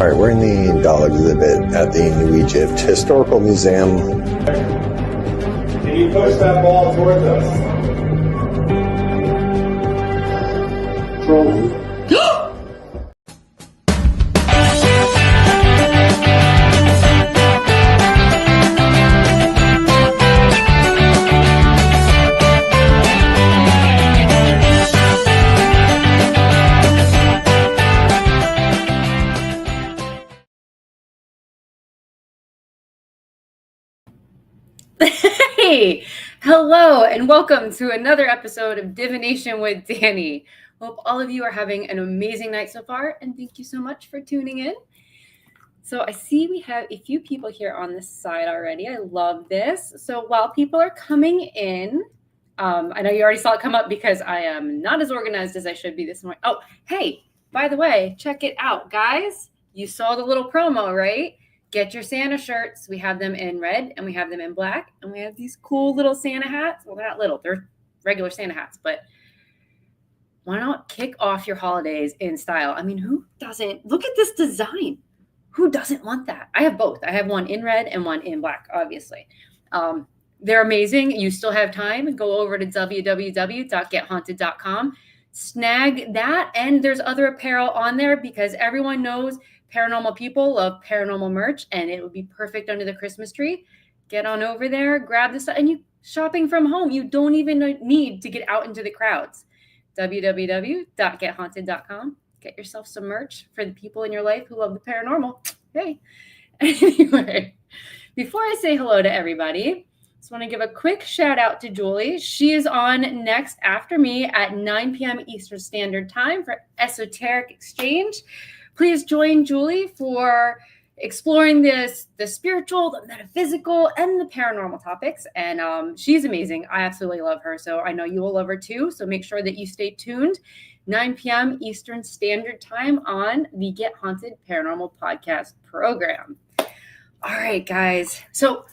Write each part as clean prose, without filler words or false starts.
All right, we're in the doll exhibit at the New Egypt Historical Museum. Can you push that ball towards us? Troll. Hey, hello, and welcome to another episode of Divination with Danny. Hope all of you are having an amazing night so far, and thank you so much for tuning in. So I see we have a few people here on this side already. I love this. So while people are coming in, I know you already saw it come up because I am not as organized as I should be this morning. Oh, hey, by the way, check it out, guys. You saw the little promo, right? Get your Santa shirts. We have them in red and we have them in black. And we have these cool little Santa hats. Well, they're not little. They're regular Santa hats. But why not kick off your holidays in style? I mean, who doesn't? Look at this design. Who doesn't want that? I have both. I have one in red and one in black, obviously. They're amazing. You still have time. Go over to www.gethaunted.com. Snag that. And there's other apparel on there because everyone knows paranormal people love paranormal merch, and it would be perfect under the Christmas tree. Get on over there, grab this, and you shopping from home. You don't even need to get out into the crowds. www.gethaunted.com. Get yourself some merch for the people in your life who love the paranormal. Hey, anyway, before I say hello to everybody, just want to give a quick shout out to Julie. She is on next after me at 9 p.m. Eastern Standard Time for Esoteric Exchange. Please join Julie for exploring the spiritual, the metaphysical, and the paranormal topics. And she's amazing. I absolutely love her. So I know you will love her too. So make sure that you stay tuned. 9 p.m. Eastern Standard Time on the Get Haunted Paranormal Podcast program. All right, guys. So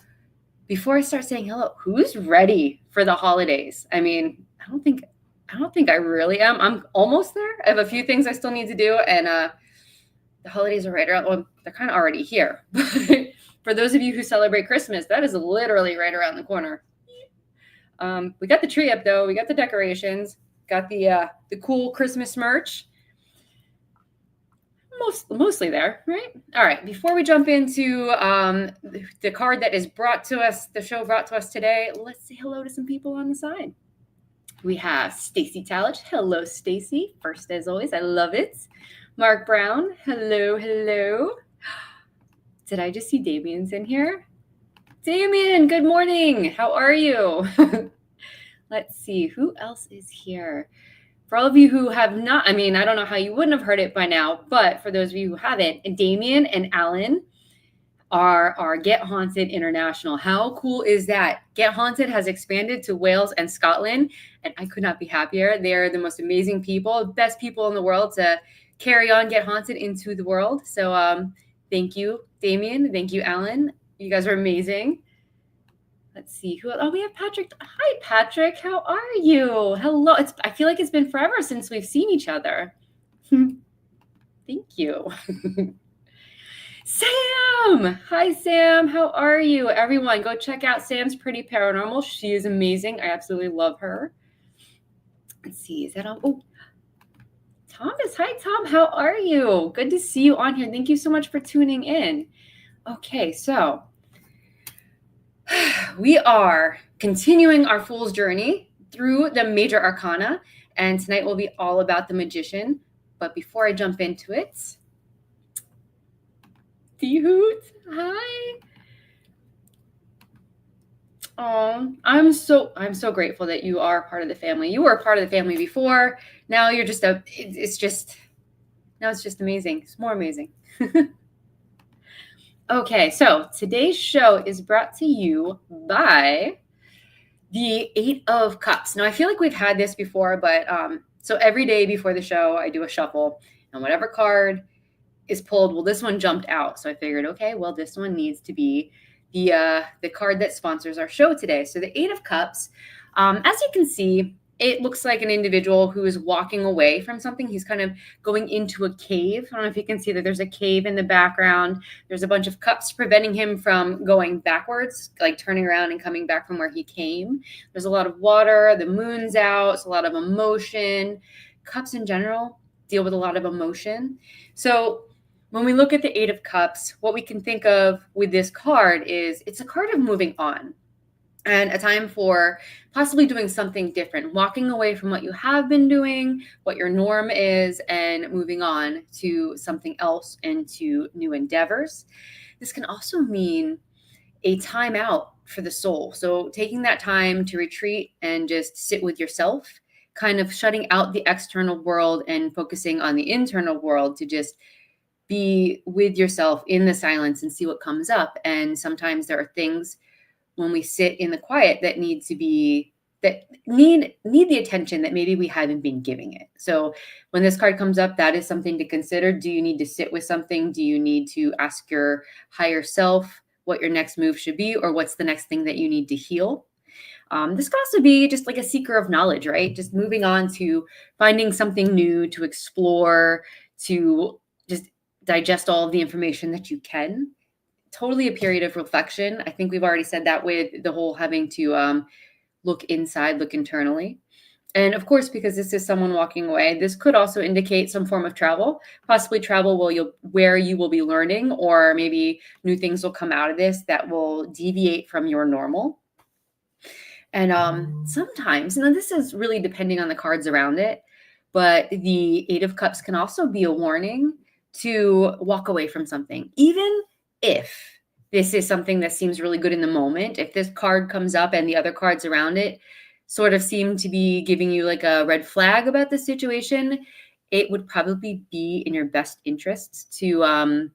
before I start saying hello, who's ready for the holidays? I mean, I don't think I really am. I'm almost there. I have a few things I still need to do, and the holidays are right around. Well, they're kind of already here. But for those of you who celebrate Christmas, that is literally right around the corner. We got the tree up though. We got the decorations. Got the cool Christmas merch. Mostly there, right? All right. Before we jump into the card that is brought to us, the show brought to us today, let's say hello to some people on the side. We have Stacy Talich. Hello, Stacy. First, as always, I love it. Mark Brown. Hello, hello. Did I just see Damien's in here? Damien, good morning. How are you? Let's see. Who else is here? For all of you who have not, I mean, I don't know how you wouldn't have heard it by now, but for those of you who haven't, Damien and Alan are our Get Haunted International. How cool is that? Get Haunted has expanded to Wales and Scotland, and I could not be happier. They're the most amazing people, best people in the world to carry on Get Haunted into the world. So thank you, Damien. Thank you, Alan. You guys are amazing. Let's see who. Oh, we have Patrick. Hi, Patrick. How are you? Hello. I feel like it's been forever since we've seen each other. Thank you. Sam. Hi, Sam. How are you? Everyone, go check out Sam's Pretty Paranormal. She is amazing. I absolutely love her. Let's see. Is that on? Oh, Thomas. Hi, Tom. How are you? Good to see you on here. Thank you so much for tuning in. Okay, so we are continuing our fool's journey through the Major Arcana, and tonight will be all about the Magician. But before I jump into it, D-Hoot, hi. Oh, I'm so grateful that you are part of the family. You were a part of the family before. Now you're just it's just amazing. It's more amazing. Okay, so today's show is brought to you by the 8 of Cups. Now, I feel like we've had this before, but so every day before the show, I do a shuffle, and whatever card is pulled, well, this one jumped out. So I figured, okay, well, this one needs to be the card that sponsors our show today. So the 8 of Cups, as you can see, it looks like an individual who is walking away from something. He's kind of going into a cave. I don't know if you can see that there's a cave in the background. There's a bunch of cups preventing him from going backwards, like turning around and coming back from where he came. There's a lot of water. The moon's out. It's a lot of emotion. Cups in general deal with a lot of emotion. So when we look at the Eight of Cups, what we can think of with this card is it's a card of moving on. And a time for possibly doing something different, walking away from what you have been doing, what your norm is, and moving on to something else and to new endeavors. This can also mean a time out for the soul. So taking that time to retreat and just sit with yourself, kind of shutting out the external world and focusing on the internal world to just be with yourself in the silence and see what comes up. And sometimes there are things when we sit in the quiet that need to be, that need the attention that maybe we haven't been giving it. So when this card comes up, that is something to consider. Do you need to sit with something? Do you need to ask your higher self what your next move should be, or what's the next thing that you need to heal? This could also be just like a seeker of knowledge, right? Just moving on to finding something new to explore, to just digest all of the information that you can. Totally a period of reflection. I think we've already said that with the whole having to look inside, look internally. And of course, because this is someone walking away, this could also indicate some form of travel, possibly travel where you will be learning, or maybe new things will come out of this that will deviate from your normal. And sometimes, and this is really depending on the cards around it, but the Eight of Cups can also be a warning to walk away from something, even if this is something that seems really good in the moment. If this card comes up and the other cards around it sort of seem to be giving you like a red flag about the situation, it would probably be in your best interests to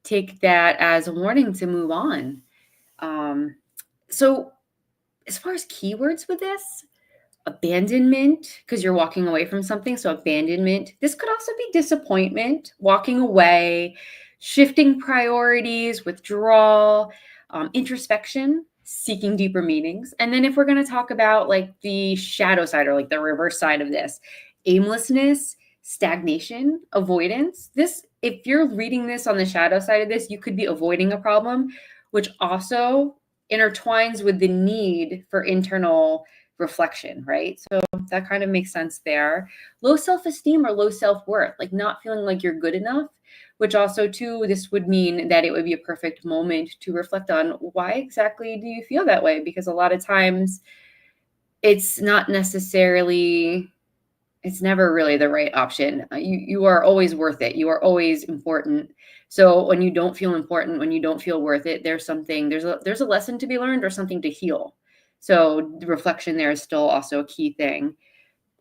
take that as a warning to move on. So as far as keywords with this, abandonment, because you're walking away from something. So abandonment. This could also be disappointment, walking away, shifting priorities, withdrawal, introspection, seeking deeper meanings. And then if we're going to talk about like the shadow side, or like the reverse side of this, aimlessness, stagnation, avoidance. This, if you're reading this on the shadow side of this, you could be avoiding a problem, which also intertwines with the need for internal reflection, right? So that kind of makes sense there. Low self-esteem or low self-worth, like not feeling like you're good enough, which also too, this would mean that it would be a perfect moment to reflect on why exactly do you feel that way? Because a lot of times it's not necessarily, it's never really the right option. You are always worth it. You are always important. So when you don't feel important, when you don't feel worth it, there's a lesson to be learned or something to heal. So the reflection there is still also a key thing.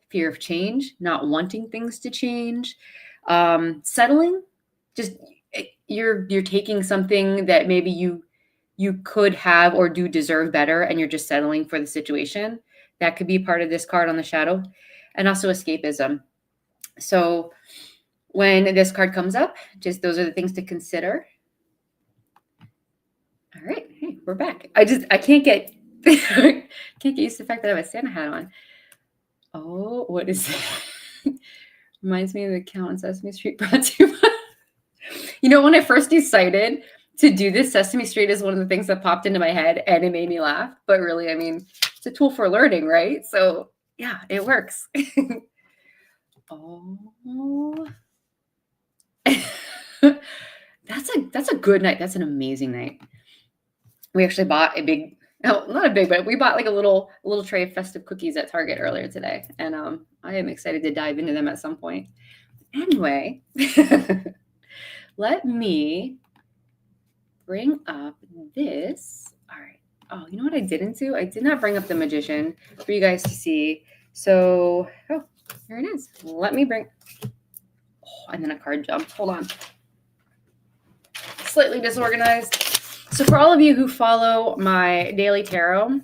Fear of change, not wanting things to change, settling. Just you're taking something that maybe you could have or do deserve better, and you're just settling for the situation. That could be part of this card on the shadow. And also escapism. So when this card comes up, just those are the things to consider. All right, hey, we're back. I can't get used to the fact that I have a Santa hat on. Oh, what is that? Reminds me of the Count on Sesame Street brought to you. You know, when I first decided to do this, Sesame Street is one of the things that popped into my head and it made me laugh. But really, I mean, it's a tool for learning, right? So yeah, it works. Oh, that's a good night. That's an amazing night. We actually bought not a big, but we bought like a little tray of festive cookies at Target earlier today. And I am excited to dive into them at some point. Anyway, let me bring up this. All right. Oh, you know what I didn't do? I did not bring up the Magician for you guys to see. So, oh, here it is. Let me bring, and then a card jumped. Hold on. Slightly disorganized. So for all of you who follow my daily tarot,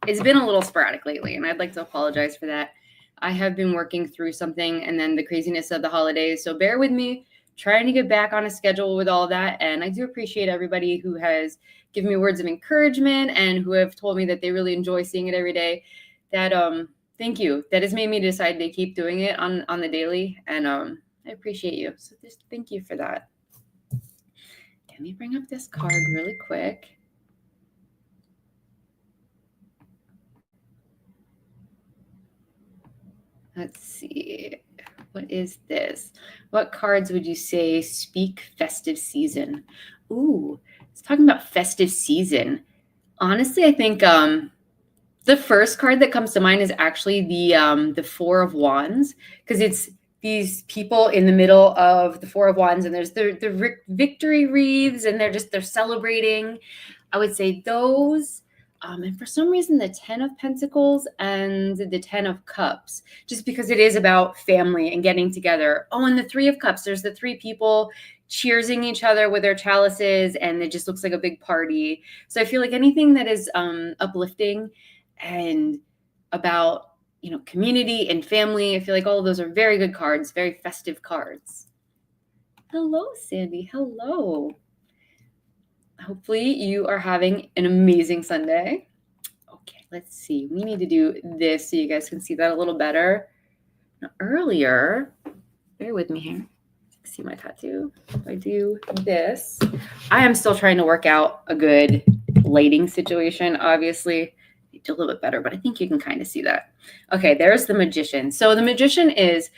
it's been a little sporadic lately, and I'd like to apologize for that. I have been working through something and then the craziness of the holidays, so bear with me, trying to get back on a schedule with all that. And I do appreciate everybody who has given me words of encouragement and who have told me that they really enjoy seeing it every day. that thank you. That has made me decide to keep doing it on the daily, and I appreciate you. So just thank you for that. Let me bring up this card really quick. Let's see. What is this? What cards would you say speak festive season? Ooh, it's talking about festive season. Honestly, I think the first card that comes to mind is actually the Four of Wands, because it's these people in the middle of the Four of Wands, and there's the victory wreaths, and they're celebrating. I would say those. And for some reason, the 10 of Pentacles and the 10 of Cups, just because it is about family and getting together. Oh, and the Three of Cups, there's the three people cheersing each other with their chalices, and it just looks like a big party. So I feel like anything that is uplifting and about, community and family, I feel like all of those are very good cards, very festive cards. Hello, Sandy. Hello. Hopefully you are having an amazing Sunday. Okay, let's see. We need to do this so you guys can see that a little better. Now, earlier, bear with me here. See my tattoo. If I do this, I am still trying to work out a good lighting situation, obviously. I do a little bit better, but I think you can kind of see that. Okay, there's the Magician. So the Magician is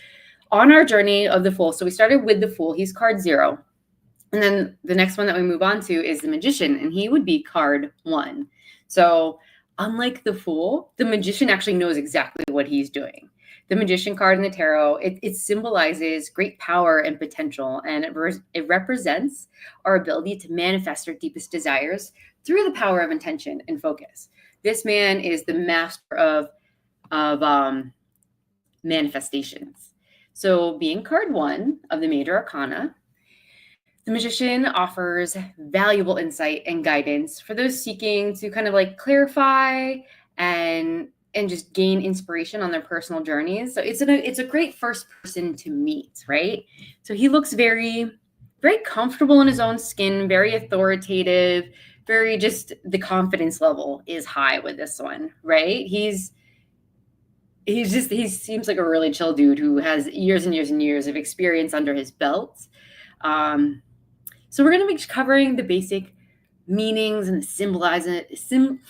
on our journey of the Fool. So we started with the Fool. He's card 0. And then the next one that we move on to is the Magician, and he would be card 1. So unlike the Fool, the Magician actually knows exactly what he's doing. The Magician card in the tarot, it symbolizes great power and potential, and it represents our ability to manifest our deepest desires through the power of intention and focus. This man is the master of manifestations. So being card 1 of the Major Arcana, the Magician offers valuable insight and guidance for those seeking to kind of like clarify and just gain inspiration on their personal journeys. So it's a great first person to meet, right? So he looks very, very comfortable in his own skin, very authoritative, very just the confidence level is high with this one, right? He seems like a really chill dude who has years and years and years of experience under his belt. So we're going to be covering the basic meanings and symbolism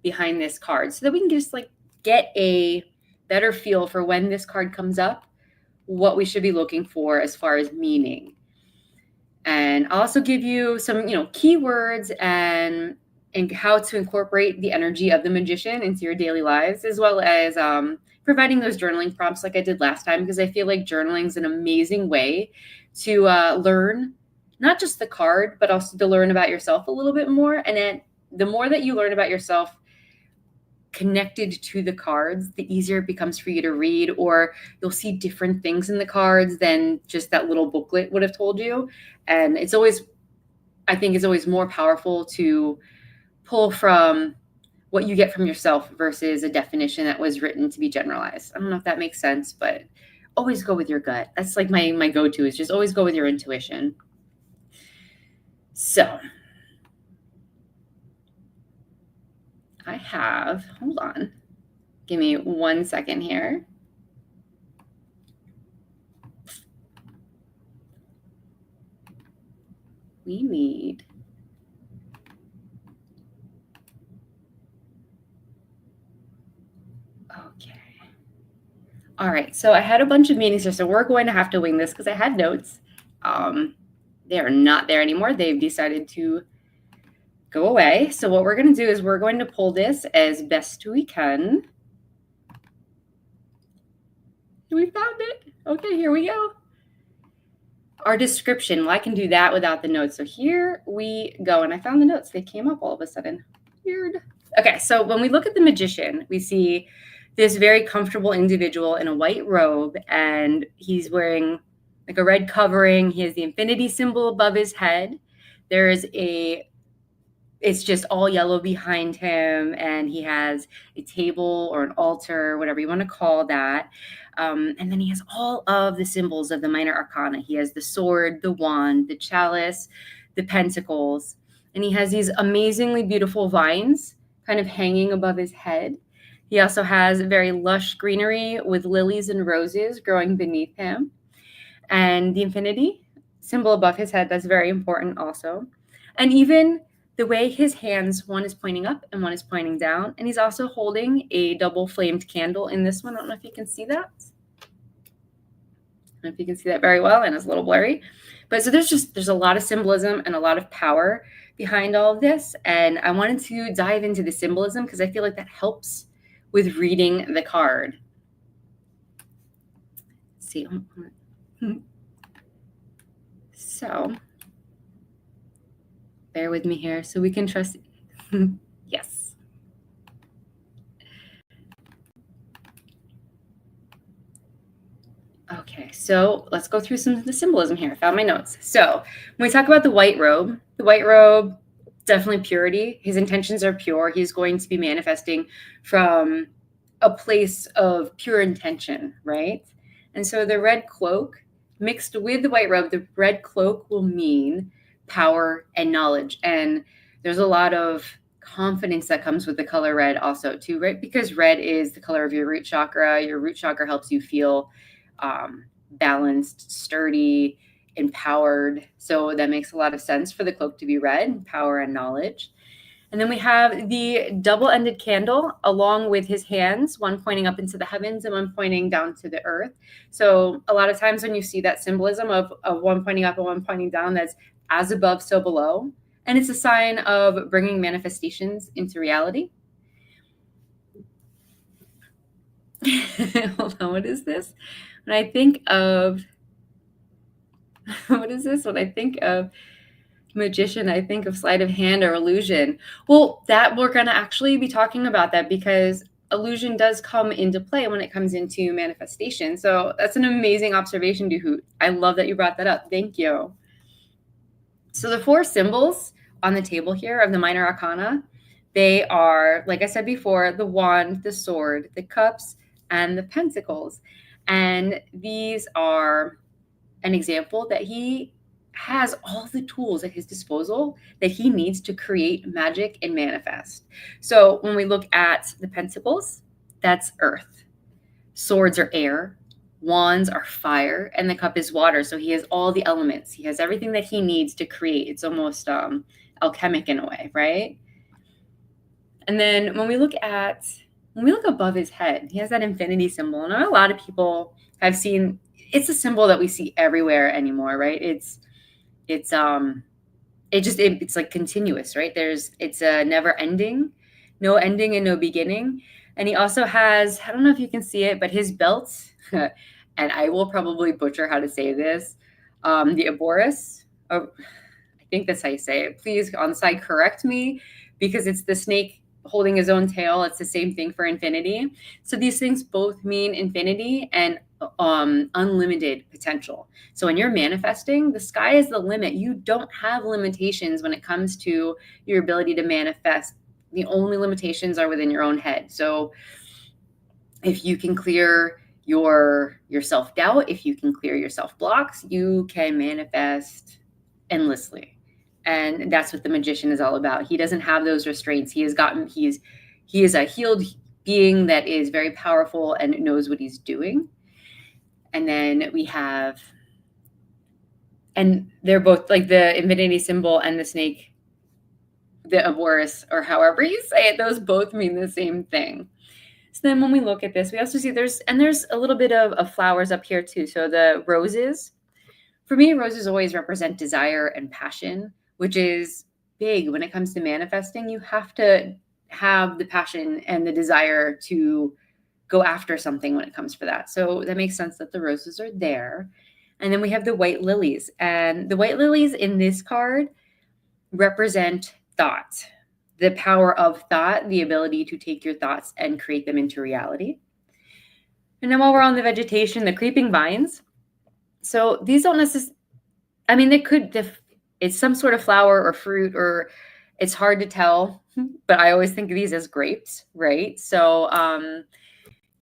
behind this card so that we can just get a better feel for when this card comes up, what we should be looking for as far as meaning. And I'll also give you some, keywords and how to incorporate the energy of the Magician into your daily lives, as well as providing those journaling prompts like I did last time, because I feel like journaling is an amazing way to learn not just the card, but also to learn about yourself a little bit more. And then the more that you learn about yourself connected to the cards, the easier it becomes for you to read, or you'll see different things in the cards than just that little booklet would have told you. And I think it's always more powerful to pull from what you get from yourself versus a definition that was written to be generalized. I don't know if that makes sense, but always go with your gut. That's like my go-to, is just always go with your intuition. So I have, hold on, give me 1 second here. We need okay. All right, so I had a bunch of meetings here, so we're going to have to wing this because I had notes. They are not there anymore. They've decided to go away. So what we're going to do is we're going to pull this as best we can. We found it. Okay, here we go. Our description. Well, I can do that without the notes. So here we go. And I found the notes. They came up all of a sudden. Weird. Okay, so when we look at the Magician, we see this very comfortable individual in a white robe, and he's wearing like a red covering. He has the infinity symbol above his head. It's just all yellow behind him, and he has a table or an altar, whatever you want to call that. And then he has all of the symbols of the Minor Arcana. He has the sword, the wand, the chalice, the pentacles, and he has these amazingly beautiful vines kind of hanging above his head. He also has very lush greenery with lilies and roses growing beneath him. And the infinity symbol above his head, that's very important also. And even the way his hands, one is pointing up and one is pointing down. And he's also holding a double flamed candle in this one. I don't know if you can see that. I don't know if you can see that very well, and it's a little blurry. But so there's a lot of symbolism and a lot of power behind all of this. And I wanted to dive into the symbolism because I feel like that helps with reading the card. Let's see. So bear with me here so we can trust. Yes. Okay, so let's go through some of the symbolism here. I found my notes. So when we talk about the white robe, definitely purity. His intentions are pure. He's going to be manifesting from a place of pure intention, right? And so the red cloak mixed with the white robe, the red cloak will mean power and knowledge. And there's a lot of confidence that comes with the color red also too, right? Because red is the color of your root chakra. Your root chakra helps you feel balanced, sturdy, empowered. So that makes a lot of sense for the cloak to be red, power and knowledge. And then we have the double-ended candle along with his hands, one pointing up into the heavens and one pointing down to the earth. So a lot of times when you see that symbolism of one pointing up and one pointing down, that's as above, so below. And it's a sign of bringing manifestations into reality. Hold on, what is this? When I think of, what is this? When I think of magician, I think of sleight of hand or illusion. Well, that we're going to actually be talking about that because illusion does come into play when it comes into manifestation. So that's an amazing observation, Duhoot. I love that you brought that up. Thank you. So the 4 symbols on the table here of the Minor Arcana, they are, like I said before, the wand, the sword, the cups, and the pentacles. And these are an example that he has all the tools at his disposal that he needs to create magic and manifest. So when we look at the pentacles, that's earth. Swords are air. Wands are fire. And the cup is water. So he has all the elements. He has everything that he needs to create. It's almost alchemic in a way, right? And then when we look above his head, he has that infinity symbol. And a lot of people have seen, it's a symbol that we see everywhere anymore, right? It's like continuous, right? It's a never ending, no ending and no beginning. And he also has, I don't know if you can see it, but his belt, and I will probably butcher how to say this, the Aboris, I think that's how you say it. Please on the side correct me because it's the snake holding his own tail. It's the same thing for infinity. So these things both mean infinity and unlimited potential. So when you're manifesting, the sky is the limit. You don't have limitations when it comes to your ability to manifest. The only limitations are within your own head. So if you can clear your self-doubt, if you can clear your self-blocks, you can manifest endlessly. And that's what the magician is all about. He doesn't have those restraints. He is a healed being that is very powerful and knows what he's doing. And then we have, and they're both like the infinity symbol and the snake, the Aboris, or however you say it, those both mean the same thing. So then when we look at this, we also see there's a little bit of flowers up here too. So the roses, for me, roses always represent desire and passion, which is big when it comes to manifesting. You have to have the passion and the desire to go after something when it comes for that. So that makes sense that the roses are there. And then we have the white lilies. And the white lilies in this card represent thought, the power of thought, the ability to take your thoughts and create them into reality. And then while we're on the vegetation, the creeping vines. So these don't necessarily, I mean, it's some sort of flower or fruit, or it's hard to tell, but I always think of these as grapes, right? So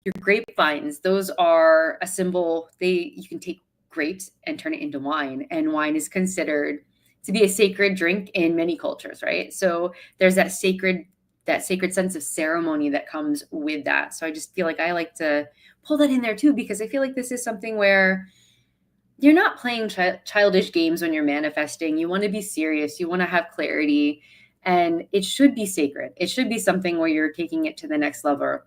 your grapevines, those are a symbol. You can take grapes and turn it into wine, and wine is considered to be a sacred drink in many cultures, right? So there's that sacred that sacred sense of ceremony that comes with that. So I just feel like I like to pull that in there too, because I feel like this is something where you're not playing childish games when you're manifesting. You want to be serious. You want to have clarity, and it should be sacred. It should be something where you're taking it to the next level.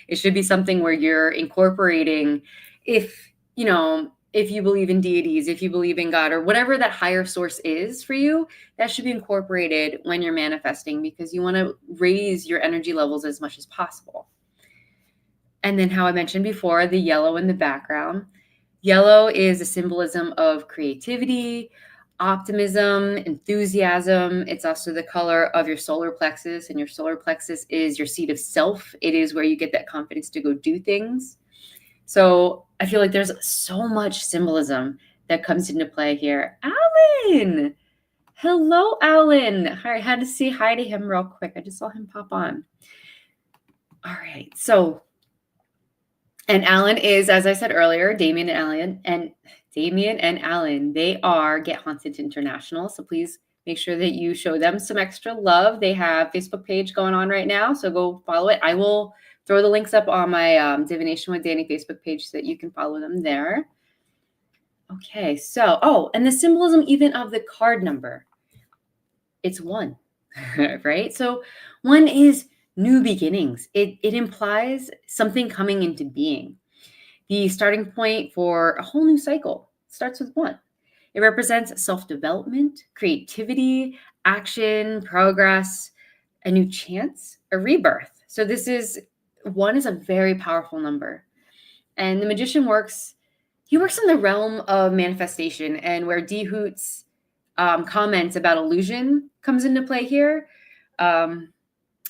It should be something where you're incorporating, if you believe in deities, if you believe in God, or whatever that higher source is for you, that should be incorporated when you're manifesting, because you want to raise your energy levels as much as possible. And then, how I mentioned before, the yellow in the background. Yellow is a symbolism of creativity, optimism, enthusiasm. It's also the color of your solar plexus, and your solar plexus is your seat of self. It is where you get that confidence to go do things. So I feel like there's so much symbolism that comes into play here. Alan! Hello, Alan. All right, I had to say hi to him real quick. I just saw him pop on. All right, so... And Alan is, as I said earlier, Damien and Alan, they are Get Haunted International. So please make sure that you show them some extra love. They have a Facebook page going on right now, so go follow it. I will throw the links up on my Divination with Danny Facebook page so that you can follow them there. Okay, so, and the symbolism even of the card number. It's 1, right? So 1 is new beginnings. It implies something coming into being. The starting point for a whole new cycle starts with 1. It represents self-development, creativity, action, progress, a new chance, a rebirth. So 1 is a very powerful number. And the magician works in the realm of manifestation, and where D Hoot's comments about illusion comes into play here.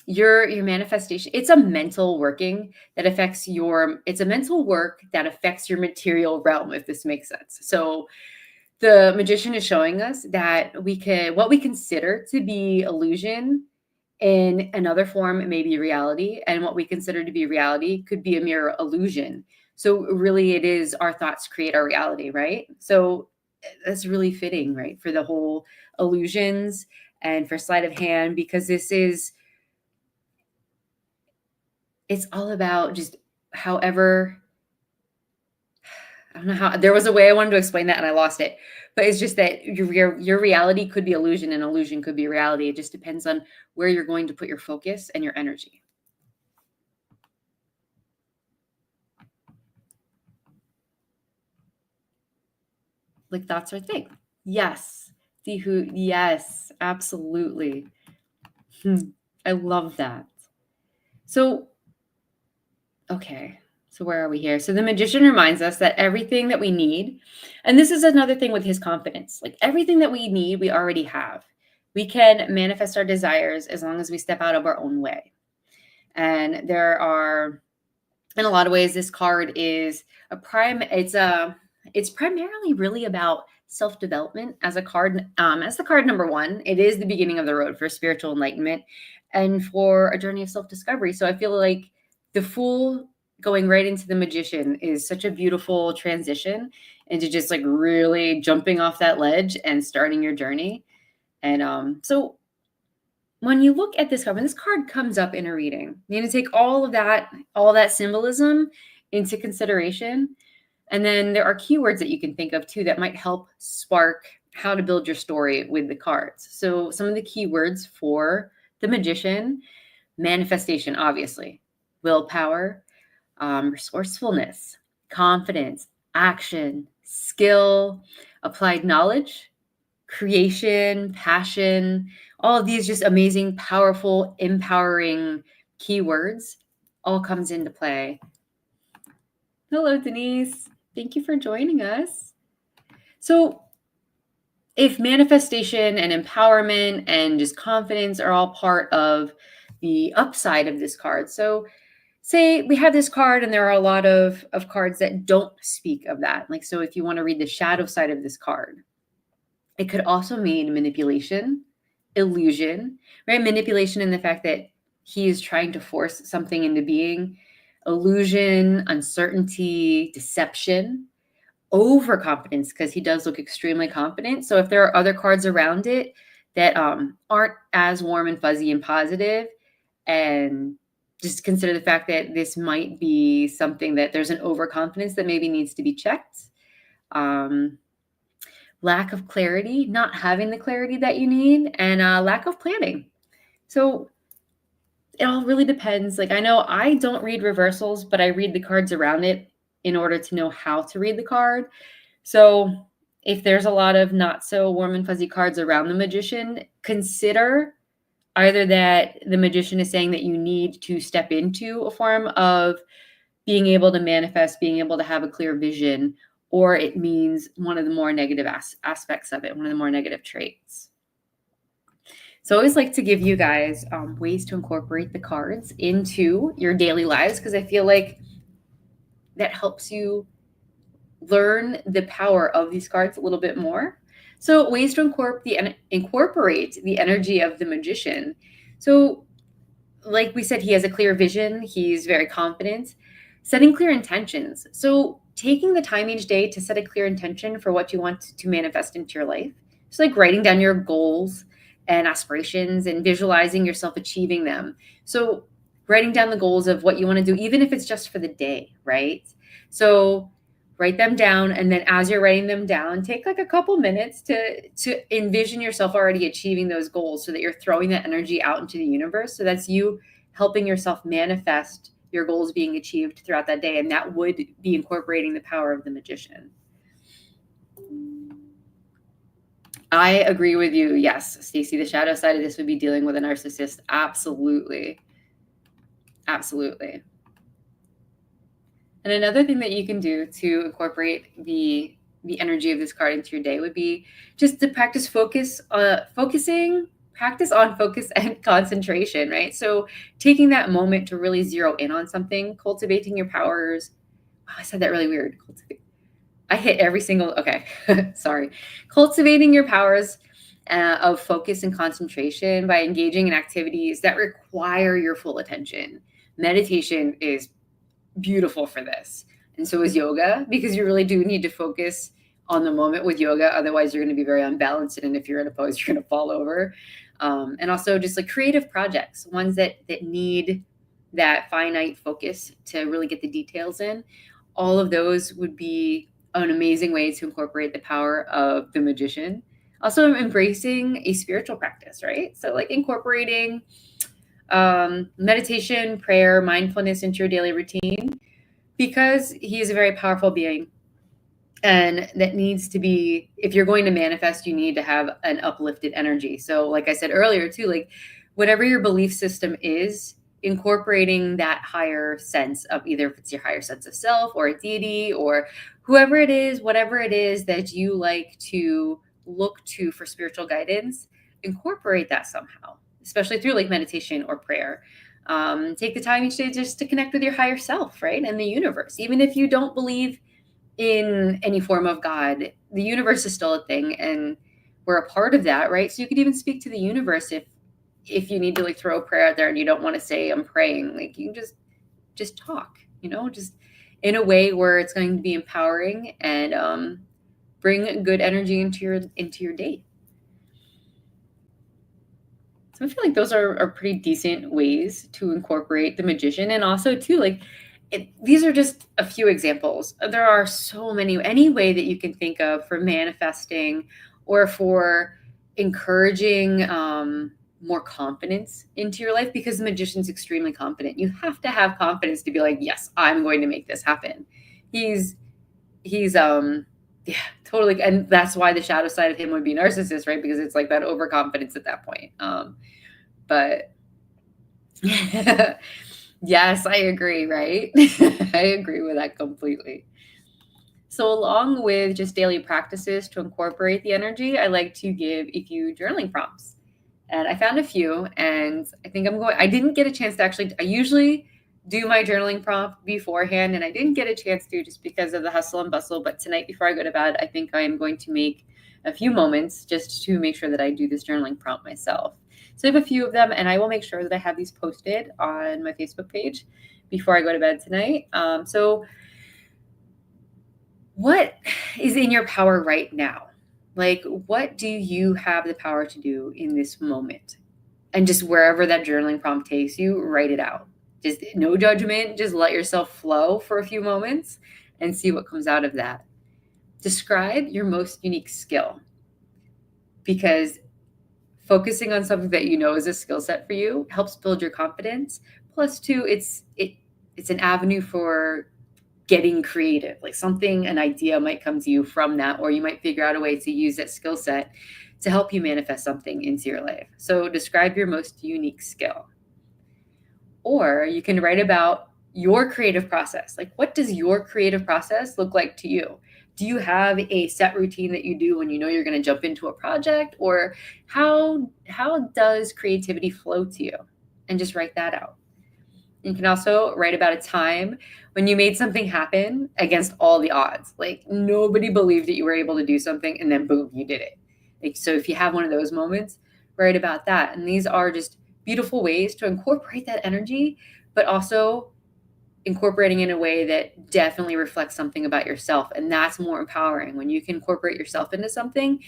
Your manifestation, it's a mental working that affects it's a mental work that affects your material realm, if this makes sense. So the magician is showing us that what we consider to be illusion in another form, it may be reality, and what we consider to be reality could be a mere illusion. So really, it is our thoughts create our reality, right? So that's really fitting, right, for the whole illusions and for sleight of hand, because it's all about just however, I don't know how, there was a way I wanted to explain that and I lost it, but it's just that your reality could be illusion and illusion could be reality. It just depends on where you're going to put your focus and your energy. Like thoughts are thing. Yes. Yes, absolutely. I love that. So, okay. So where are we here? So the magician reminds us that everything that we need, and this is another thing with his confidence, like everything that we need, we already have. We can manifest our desires as long as we step out of our own way. And there are, in a lot of ways, this card is it's primarily really about self-development as a card, as the card number 1. It is the beginning of the road for spiritual enlightenment and for a journey of self-discovery. So I feel like the Fool going right into the magician is such a beautiful transition into just like really jumping off that ledge and starting your journey. And so when you look at this card, when this card comes up in a reading, you need to take all that symbolism into consideration. And then there are keywords that you can think of too that might help spark how to build your story with the cards. So some of the keywords for the magician: manifestation, obviously, willpower, resourcefulness, confidence, action, skill, applied knowledge, creation, passion, all of these just amazing, powerful, empowering keywords all comes into play. Hello, Denise. Thank you for joining us. So if manifestation and empowerment and just confidence are all part of the upside of this card. So say we have this card and there are a lot of cards that don't speak of that. Like, so if you want to read the shadow side of this card, it could also mean manipulation, illusion, right? Manipulation in the fact that he is trying to force something into being, illusion, uncertainty, deception, overconfidence, because he does look extremely confident. So if there are other cards around it that aren't as warm and fuzzy and positive, and just consider the fact that this might be something that there's an overconfidence that maybe needs to be checked. Lack of clarity, not having the clarity that you need, and lack of planning. So it all really depends. Like, I know I don't read reversals, but I read the cards around it in order to know how to read the card. So if there's a lot of not so warm and fuzzy cards around the magician, consider either that the magician is saying that you need to step into a form of being able to manifest, being able to have a clear vision, or it means one of the more negative aspects of it, one of the more negative traits. So I always like to give you guys ways to incorporate the cards into your daily lives, because I feel like that helps you learn the power of these cards a little bit more. So ways to incorporate the energy of the magician. So like we said, he has a clear vision. He's very confident. Setting clear intentions. So taking the time each day to set a clear intention for what you want to manifest into your life. It's like writing down your goals and aspirations and visualizing yourself achieving them. So writing down the goals of what you want to do, even if it's just for the day, right? So write them down, and then as you're writing them down, take like a couple minutes to envision yourself already achieving those goals, so that you're throwing that energy out into the universe. So that's you helping yourself manifest your goals being achieved throughout that day, and that would be incorporating the power of the magician. I agree with you. Yes, Stacey, the shadow side of this would be dealing with a narcissist. Absolutely. Absolutely. And another thing that you can do to incorporate the energy of this card into your day would be just to practice practice on focus and concentration, right? So taking that moment to really zero in on something, cultivating your powers. Oh, I said that really weird. I hit every single, okay, sorry. Cultivating your powers of focus and concentration by engaging in activities that require your full attention. Meditation is beautiful for this. And so is yoga, because you really do need to focus on the moment with yoga. Otherwise, you're going to be very unbalanced. And if you're in a pose, you're going to fall over. And also just like creative projects, ones that need that finite focus to really get the details in. All of those would be an amazing way to incorporate the power of the magician. Also embracing a spiritual practice, right? So like incorporating meditation, prayer, mindfulness into your daily routine, because he is a very powerful being. And that needs to be, if you're going to manifest, you need to have an uplifted energy. So like I said earlier too, like whatever your belief system is, incorporating that higher sense of, either if it's your higher sense of self or a deity or whoever it is, whatever it is that you like to look to for spiritual guidance, incorporate that somehow, especially through like meditation or prayer. Take the time each day just to connect with your higher self, right? And the universe. Even if you don't believe in any form of God, the universe is still a thing, and we're a part of that, right? So you could even speak to the universe if you need to like throw a prayer out there and you don't want to say I'm praying. Like you can just talk, just in a way where it's going to be empowering and bring good energy into your day. So I feel like those are pretty decent ways to incorporate the magician. And also too, like these are just a few examples. There are so many, any way that you can think of for manifesting or for encouraging more confidence into your life, because the magician's extremely confident. You have to have confidence to be like, yes, I'm going to make this happen. He's yeah, totally. And that's why the shadow side of him would be narcissist, right? Because it's like that overconfidence at that point. But yes, I agree, right? I agree with that completely. So along with just daily practices to incorporate the energy, I like to give a few journaling prompts. And I found a few, and I think I didn't get a chance to I usually do my journaling prompt beforehand, and I didn't get a chance to just because of the hustle and bustle. But tonight before I go to bed, I think I am going to make a few moments just to make sure that I do this journaling prompt myself. So I have a few of them, and I will make sure that I have these posted on my Facebook page before I go to bed tonight. So what is in your power right now? Like, what do you have the power to do in this moment? And just wherever that journaling prompt takes you, write it out. Just no judgment. Just let yourself flow for a few moments and see what comes out of that. Describe your most unique skill, because focusing on something that you know is a skill set for you helps build your confidence. Plus, too, it's an avenue for getting creative. Like an idea might come to you from that, or you might figure out a way to use that skill set to help you manifest something into your life. So describe your most unique skill. Or you can write about your creative process. Like, what does your creative process look like to you? Do you have a set routine that you do when you know you're going to jump into a project? Or how does creativity flow to you? And just write that out. You can also write about a time when you made something happen against all the odds. Like, nobody believed that you were able to do something, and then boom, you did it. Like, so if you have one of those moments, write about that. And these are just beautiful ways to incorporate that energy, but also incorporating in a way that definitely reflects something about yourself. And that's more empowering. When you can incorporate yourself into something,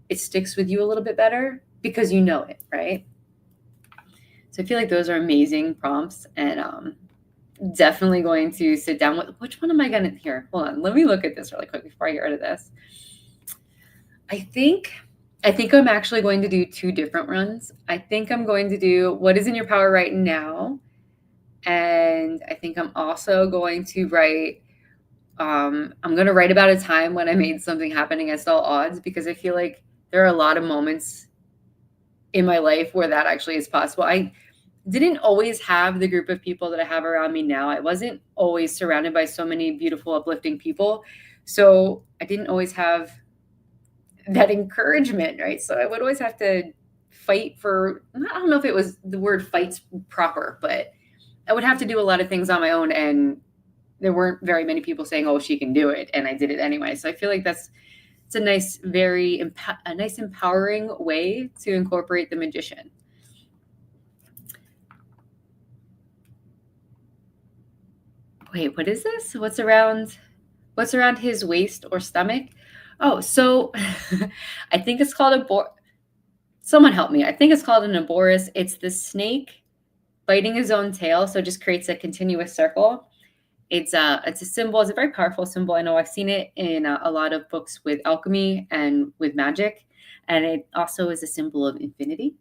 it sticks with you a little bit better because you know it, right? So I feel like those are amazing prompts, and definitely going to sit down with, which one am I going to here? Hold on. Let me look at this really quick before I get rid of this. I think I'm actually going to do 2 different runs. I think I'm going to do what is in your power right now. And I think I'm also going to write, I'm going to write about a time when I made something happen against all odds, because I feel like there are a lot of moments in my life where that actually is possible. I didn't always have the group of people that I have around me now. I wasn't always surrounded by so many beautiful, uplifting people. So I didn't always have that encouragement, right? So I would always have to fight for, I don't know if it was the word fight's proper, but I would have to do a lot of things on my own, and there weren't very many people saying, oh, she can do it. And I did it anyway. So I feel like it's a nice, a nice empowering way to incorporate the magician. Wait, what is this? What's around his waist or stomach? Oh, so I think it's called someone help me. I think it's called an Ouroboros. It's the snake biting his own tail, so it just creates a continuous circle. It's a symbol. It's a very powerful symbol. I know I've seen it in a lot of books with alchemy and with magic, and it also is a symbol of infinity.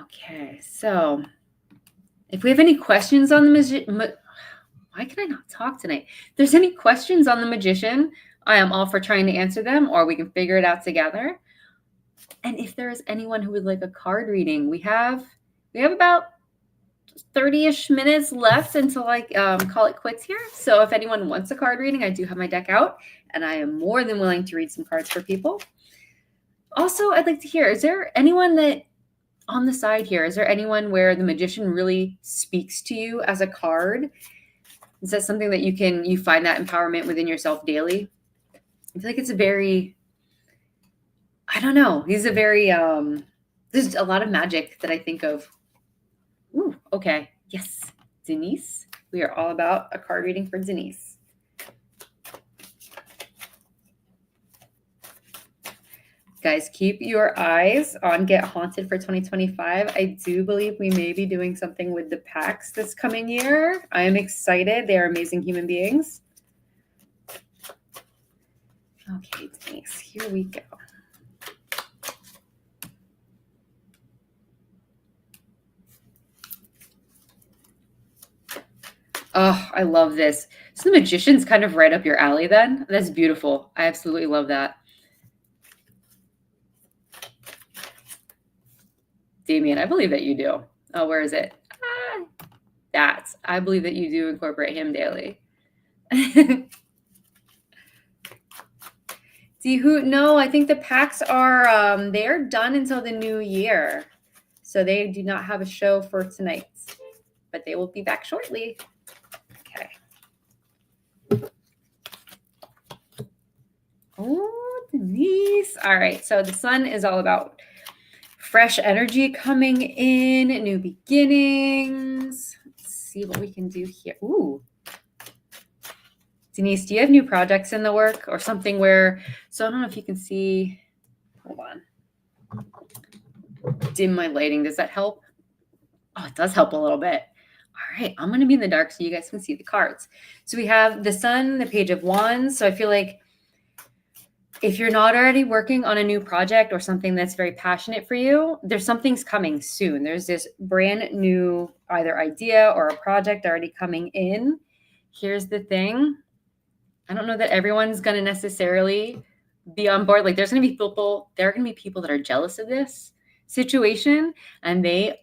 Okay, so if we have any questions on the why can I not talk tonight? If there's any questions on the magician, I am all for trying to answer them, or we can figure it out together. And if there is anyone who would like a card reading, we have about 30-ish minutes left until I call it quits here. So if anyone wants a card reading, I do have my deck out, and I am more than willing to read some cards for people. Also, I'd like to hear, is there anyone that on the side here, is there anyone where the magician really speaks to you as a card? Is that something that you find that empowerment within yourself daily? I feel like it's a very, I don't know. He's a very, there's a lot of magic that I think of. Ooh, okay. Yes. Denise. We are all about a card reading for Denise. Guys, keep your eyes on Get Haunted for 2025. I do believe we may be doing something with the packs this coming year. I am excited. They are amazing human beings. Okay, Denise, here we go. Oh, I love this. So the magician's kind of right up your alley then. That's beautiful. I absolutely love that. Damien, I believe that you do. Oh, where is it? I believe that you do incorporate him daily. No, I think the packs are, they're done until the new year. So they do not have a show for tonight, but they will be back shortly. Okay. Oh, Denise. All right. So the sun is all about fresh energy coming in, new beginnings. Let's see what we can do here. Ooh. Denise, do you have new projects in the work or something where, so I don't know if you can see, hold on. Dim my lighting. Does that help? Oh, it does help a little bit. All right, I'm going to be in the dark so you guys can see the cards. So we have the Sun, the Page of Wands. So I feel like if you're not already working on a new project or something that's very passionate for you, there's something's coming soon. There's this brand new either idea or a project already coming in. Here's the thing. I don't know that everyone's going to necessarily be on board. Like there are going to be people that are jealous of this situation, and they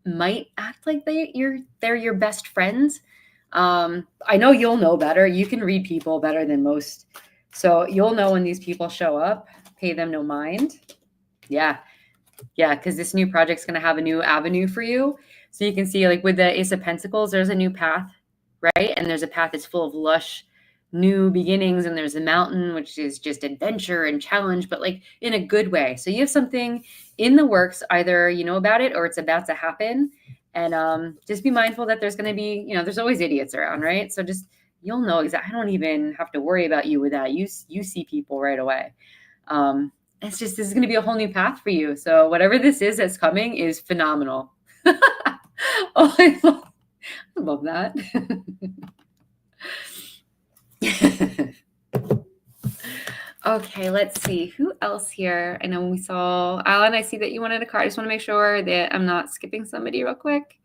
might act like they're your best friends. I know you'll know better. You can read people better than most. So you'll know when these people show up, pay them no mind. Yeah. Because this new project's going to have a new avenue for you. So you can see like with the Ace of Pentacles, there's a new path, right? And there's a path that's full of lush new beginnings. And there's a mountain, which is just adventure and challenge, but like in a good way. So you have something in the works, either you know about it or it's about to happen. And just be mindful that there's going to be, there's always idiots around, right? So just, you'll know exactly. I don't even have to worry about you with that. You see people right away. It's just, this is going to be a whole new path for you. So whatever this is that's coming is phenomenal. Oh, I love that. Okay, let's see. Who else here? I know we saw Alan. I see that you wanted a card. I just want to make sure that I'm not skipping somebody real quick.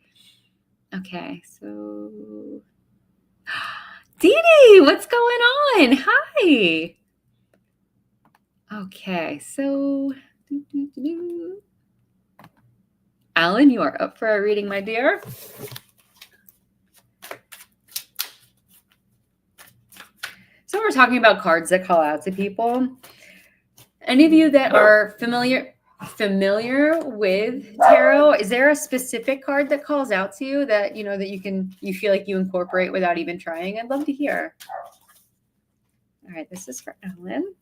Okay, so Dee Dee, what's going on? Hi. Okay, so Alan, you are up for a reading, my dear. So we're talking about cards that call out to people. Any of you that are familiar with tarot, is there a specific card that calls out to you that that you feel like you incorporate without even trying? I'd love to hear. All right, this is for Alan.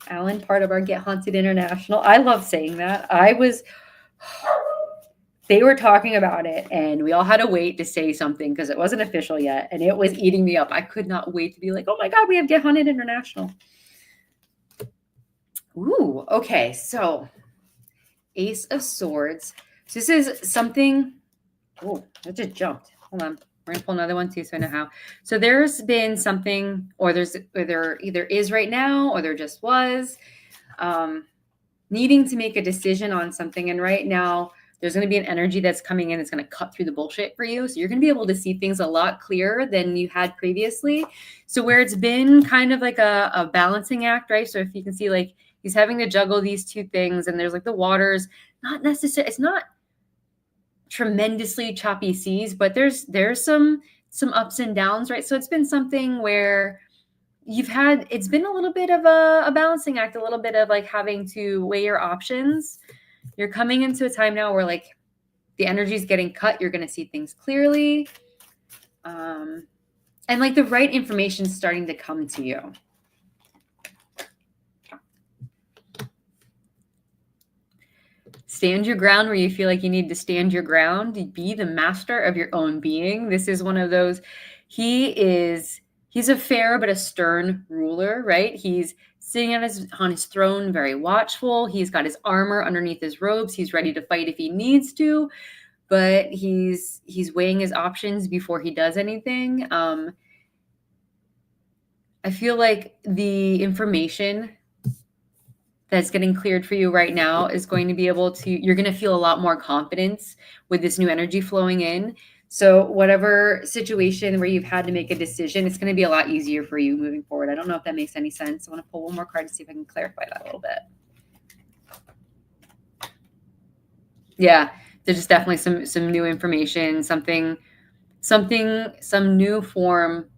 Alan, part of our Get Haunted International. I love saying that. They were talking about it and we all had to wait to say something because it wasn't official yet. And it was eating me up. I could not wait to be like, oh my God, we have Get Haunted International. Ooh, okay. So Ace of Swords. So this is something. Oh, that just jumped. Hold on. We're gonna pull another one too, so I know how. So there's been something, or there either is right now, or there just was, needing to make a decision on something. And right now, there's going to be an energy that's coming in that's going to cut through the bullshit for you. So you're going to be able to see things a lot clearer than you had previously. So where it's been kind of like a balancing act, right? So if you can see, like, he's having to juggle these two things, and there's like the waters, not necessarily, it's not tremendously choppy seas, but there's some ups and downs, right? So it's been something where it's been a little bit of a balancing act, a little bit of like having to weigh your options. You're coming into a time now where like the energy is getting cut. You're going to see things clearly. And like the right information is starting to come to you. Stand your ground where you feel like you need to stand your ground. Be the master of your own being. This is one of those. He's a fair but a stern ruler, right? He's sitting on his throne, very watchful. He's got his armor underneath his robes. He's ready to fight if he needs to, but he's weighing his options before he does anything. I feel like the information that's getting cleared for you right now is going to be you're going to feel a lot more confidence with this new energy flowing in. So whatever situation where you've had to make a decision, it's going to be a lot easier for you moving forward. I don't know if that makes any sense. I want to pull one more card to see if I can clarify that a little bit. Yeah, there's just definitely some new information, some new form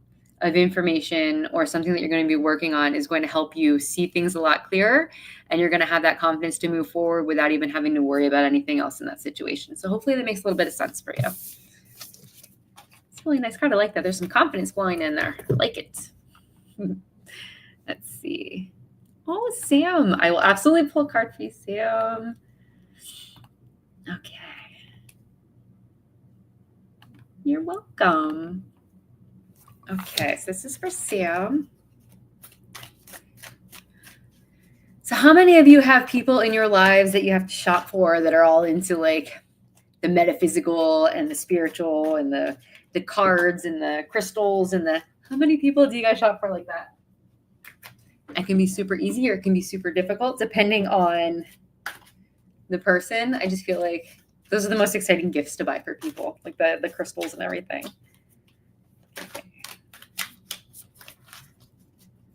of information or something that you're going to be working on is going to help you see things a lot clearer, and you're going to have that confidence to move forward without even having to worry about anything else in that situation. So hopefully that makes a little bit of sense for you. It's a really nice card. I like that. There's some confidence flowing in there. I like it. Let's see. Oh, Sam. I will absolutely pull a card for you, Sam. Okay. You're welcome. Okay, so this is for Sam. So how many of you have people in your lives that you have to shop for that are all into like the metaphysical and the spiritual and the cards and the crystals and how many people do you guys shop for like that? It can be super easy or it can be super difficult depending on the person. I just feel like those are the most exciting gifts to buy for people, like the crystals and everything.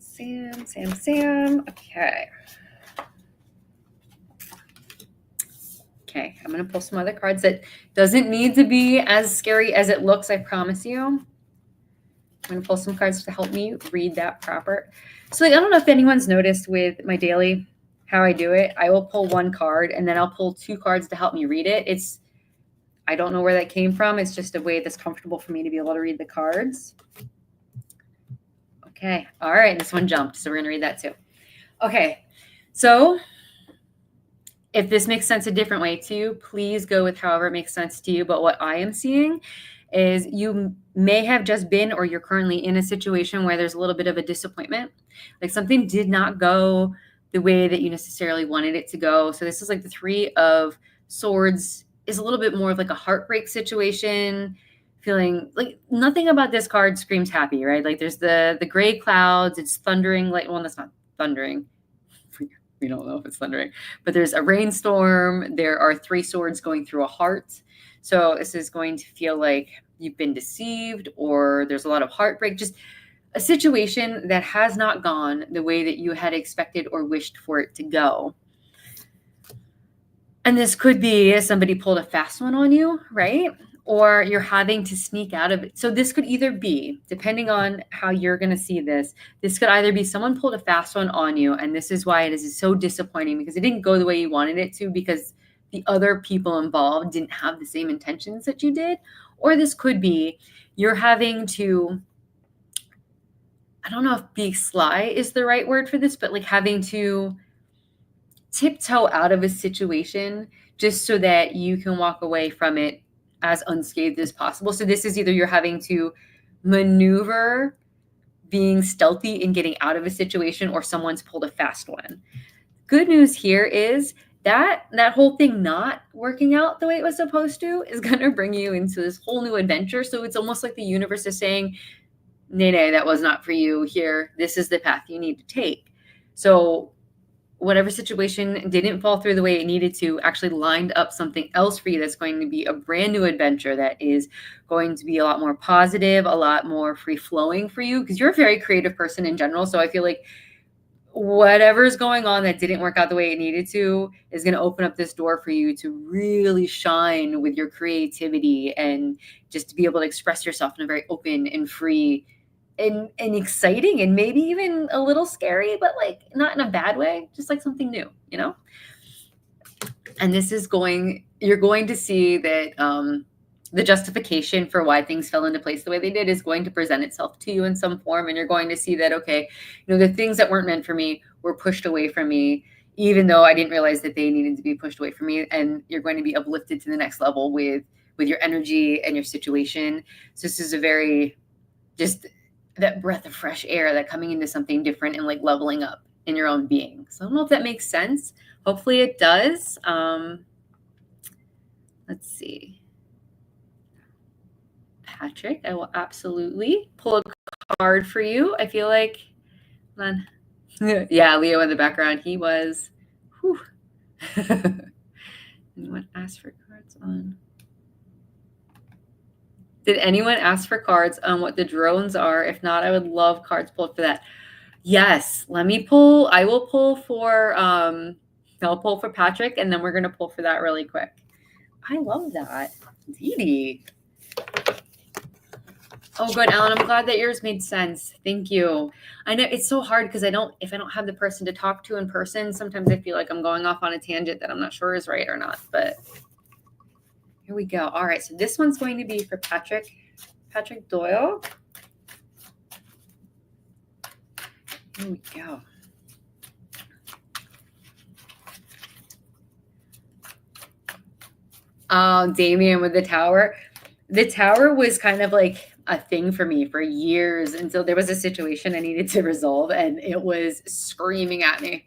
Sam. Okay. Okay, I'm going to pull some other cards that doesn't need to be as scary as it looks, I promise you. I'm going to pull some cards to help me read that proper. So like, I don't know if anyone's noticed with my daily how I do it. I will pull one card and then I'll pull two cards to help me read it. I don't know where that came from. It's just a way that's comfortable for me to be able to read the cards. Okay. All right. This one jumped, so we're going to read that too. Okay. So if this makes sense a different way to you, please go with however it makes sense to you. But what I am seeing is you may have just been or you're currently in a situation where there's a little bit of a disappointment. Like something did not go the way that you necessarily wanted it to go. So this is like the Three of Swords is a little bit more of like a heartbreak situation, feeling like nothing about this card screams happy, right? Like there's the gray clouds, it's thundering, like, well, that's not thundering. We don't know if it's thundering, but there's a rainstorm. There are three swords going through a heart. So this is going to feel like you've been deceived or there's a lot of heartbreak, just a situation that has not gone the way that you had expected or wished for it to go. And this could be somebody pulled a fast one on you, right? Or you're having to sneak out of it. So this could either be, depending on how you're going to see this could either be someone pulled a fast one on you, and this is why it is so disappointing because it didn't go the way you wanted it to because the other people involved didn't have the same intentions that you did. Or this could be you're having to, I don't know if being sly is the right word for this, but like having to tiptoe out of a situation just so that you can walk away from it as unscathed as possible. So this is either you're having to maneuver being stealthy and getting out of a situation or someone's pulled a fast one. Good news here is that whole thing not working out the way it was supposed to is going to bring you into this whole new adventure. So it's almost like the universe is saying, nay, that was not for you here. This is the path you need to take. So whatever situation didn't fall through the way it needed to actually lined up something else for you that's going to be a brand new adventure that is going to be a lot more positive, a lot more free-flowing for you because you're a very creative person in general. So I feel like whatever's going on that didn't work out the way it needed to is going to open up this door for you to really shine with your creativity and just to be able to express yourself in a very open and free and exciting and maybe even a little scary, but like not in a bad way, just like something new, you know? And this is you're going to see that the justification for why things fell into place the way they did is going to present itself to you in some form. And you're going to see that, okay, the things that weren't meant for me were pushed away from me, even though I didn't realize that they needed to be pushed away from me. And you're going to be uplifted to the next level with your energy and your situation. So this is a very just that breath of fresh air, that coming into something different and like leveling up in your own being. So I don't know if that makes sense. Hopefully it does. Let's see. Patrick, I will absolutely pull a card for you. I feel like, hold on. Yeah, Leo in the background. He was, whew. Anyone ask for cards on? Did anyone ask for cards on what the drones are? If not, I would love cards pulled for that. Yes, let me pull. I will pull for I'll pull for Patrick, and then we're gonna pull for that really quick. I love that. Dee. Oh, good, Alan. I'm glad that yours made sense. Thank you. I know it's so hard because if I don't have the person to talk to in person, sometimes I feel like I'm going off on a tangent that I'm not sure is right or not, but here we go. All right, so this one's going to be for Patrick Doyle. Here we go. Oh, Damien with the tower. the tower was kind of like a thing for me for years until there was a situation I needed to resolve, and it was screaming at me.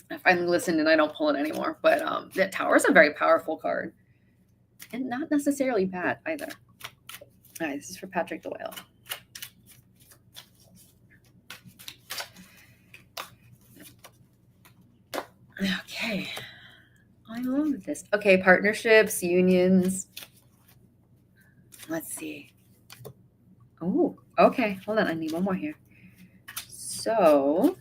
I finally listened and I don't pull it anymore. But the tower is a very powerful card, and not necessarily bad either. All right, this is for Patrick Doyle. Okay. I love this. Okay, partnerships, unions. Let's see. Oh, okay. Hold on. I need one more here. So,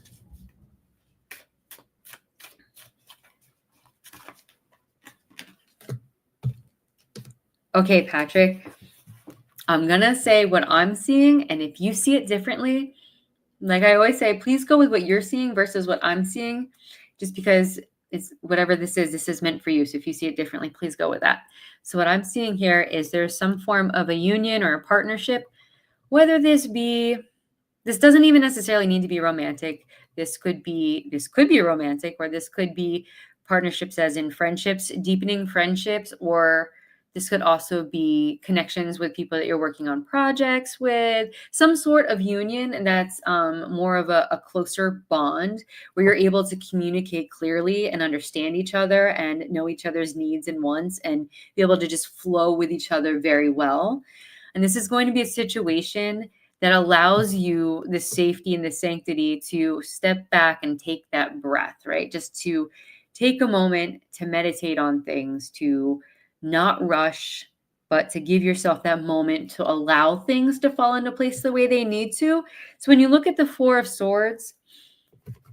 okay, Patrick, I'm going to say what I'm seeing. And if you see it differently, like I always say, please go with what you're seeing versus what I'm seeing, just because it's whatever this is meant for you. So if you see it differently, please go with that. So what I'm seeing here is there's some form of a union or a partnership, whether this doesn't even necessarily need to be romantic. This could be romantic, or this could be partnerships as in friendships, deepening friendships, or this could also be connections with people that you're working on projects with, some sort of union, and that's more of a closer bond where you're able to communicate clearly and understand each other and know each other's needs and wants and be able to just flow with each other very well. And this is going to be a situation that allows you the safety and the sanctity to step back and take that breath, right? Just to take a moment to meditate on things, to not rush, but to give yourself that moment to allow things to fall into place the way they need to. So when you look at the Four of Swords,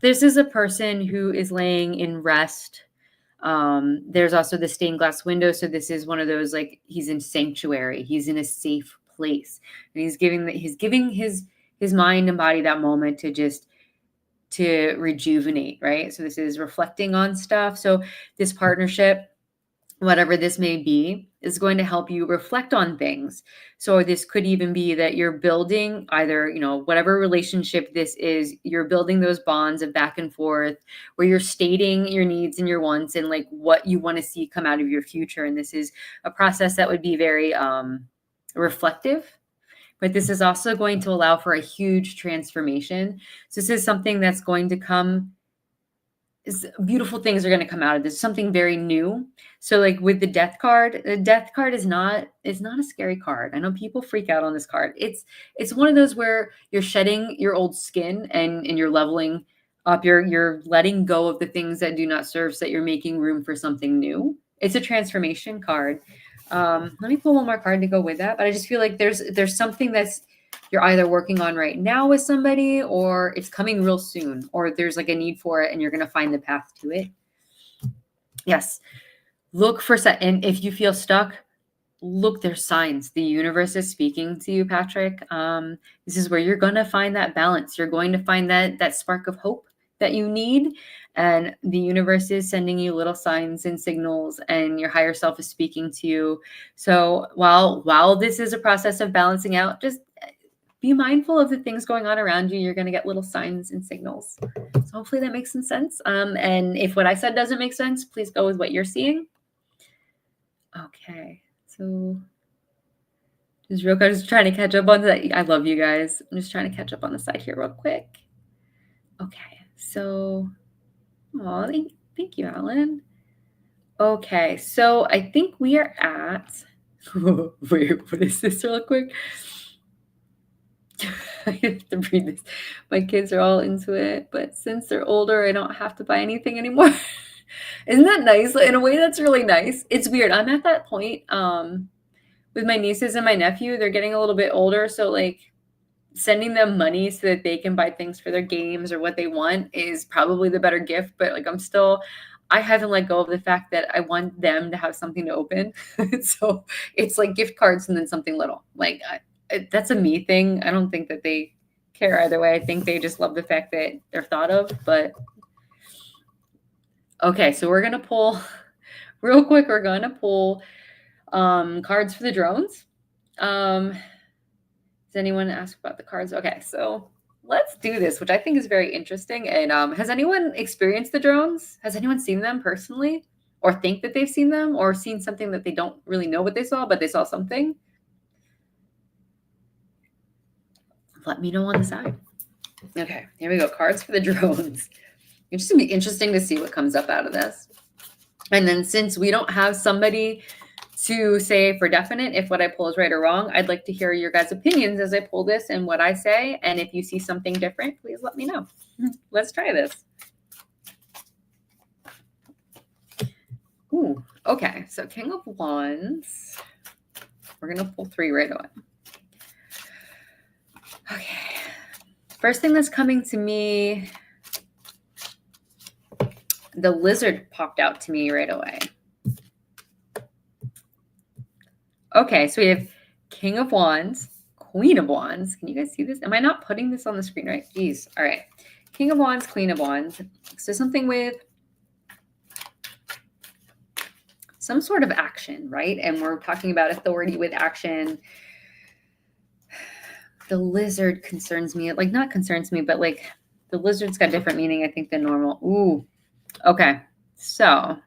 this is a person who is laying in rest. There's also the stained glass window. So this is one of those, like, he's in sanctuary. He's in a safe place, and he's giving his mind and body that moment to rejuvenate, right? So this is reflecting on stuff. So this partnership, whatever this may be, is going to help you reflect on things. So this could even be that you're building either, whatever relationship this is, you're building those bonds of back and forth where you're stating your needs and your wants and like what you want to see come out of your future. And this is a process that would be very reflective, but this is also going to allow for a huge transformation. So this is something that's going to come. Beautiful things are going to come out of this, something very new. So like with the death card is not a scary card. I know people freak out on this card. It's one of those where you're shedding your old skin and you're leveling up. You're letting go of the things that do not serve, so that you're making room for something new. It's a transformation card. Let me pull one more card to go with that. But I just feel like there's something that's you're either working on right now with somebody, or it's coming real soon, or there's like a need for it and you're going to find the path to it. Yes. Look for and if you feel stuck, look, there's signs. The universe is speaking to you, Patrick. This is where you're going to find that balance. You're going to find that spark of hope that you need. And the universe is sending you little signs and signals, and your higher self is speaking to you. So while this is a process of balancing out, just be mindful of the things going on around you. You're going to get little signs and signals. So hopefully that makes some sense. And if what I said doesn't make sense, please go with what you're seeing. Okay. So just real quick, just trying to catch up on that. I love you guys. I'm just trying to catch up on the side here real quick. Okay. So, thank you, Alan. Okay. So I think we are at, wait, what is this real quick? I have to read this. My kids are all into it, but since they're older, I don't have to buy anything anymore. Isn't that nice? In a way, that's really nice. It's weird. I'm at that point with my nieces and my nephew. They're getting a little bit older, so like sending them money so that they can buy things for their games or what they want is probably the better gift. But like I haven't let go of the fact that I want them to have something to open. So it's like gift cards and then something little. Like that's a me thing. I don't think that they care either way. I think they just love the fact that they're thought of. But okay, so we're gonna pull real quick. We're gonna pull cards for the drones. Does anyone ask about the cards? Okay, so let's do this, which I think is very interesting. And has anyone experienced the drones? Has anyone seen them personally? or think that they've seen them or seen something that they don't really know what they saw, but they saw something. Let me know on the side. Okay, here we go. Cards for the drones. It's just gonna be interesting to see what comes up out of this. And then since we don't have somebody to say for definite if what I pull is right or wrong, I'd like to hear your guys' opinions as I pull this and what I say. And if you see something different, please let me know. Let's try this. Ooh, okay. So King of Wands. We're going to pull 3 right away. Okay. First thing that's coming to me, the lizard popped out to me right away. Okay, so we have King of Wands, Queen of Wands. Can you guys see this? Am I not putting this on the screen right? Jeez. All right. King of Wands, Queen of Wands. So something with some sort of action, right? And we're talking about authority with action. The lizard concerns me. Like, not concerns me, but like the lizard's got different meaning, I think, than normal. Ooh. Okay. So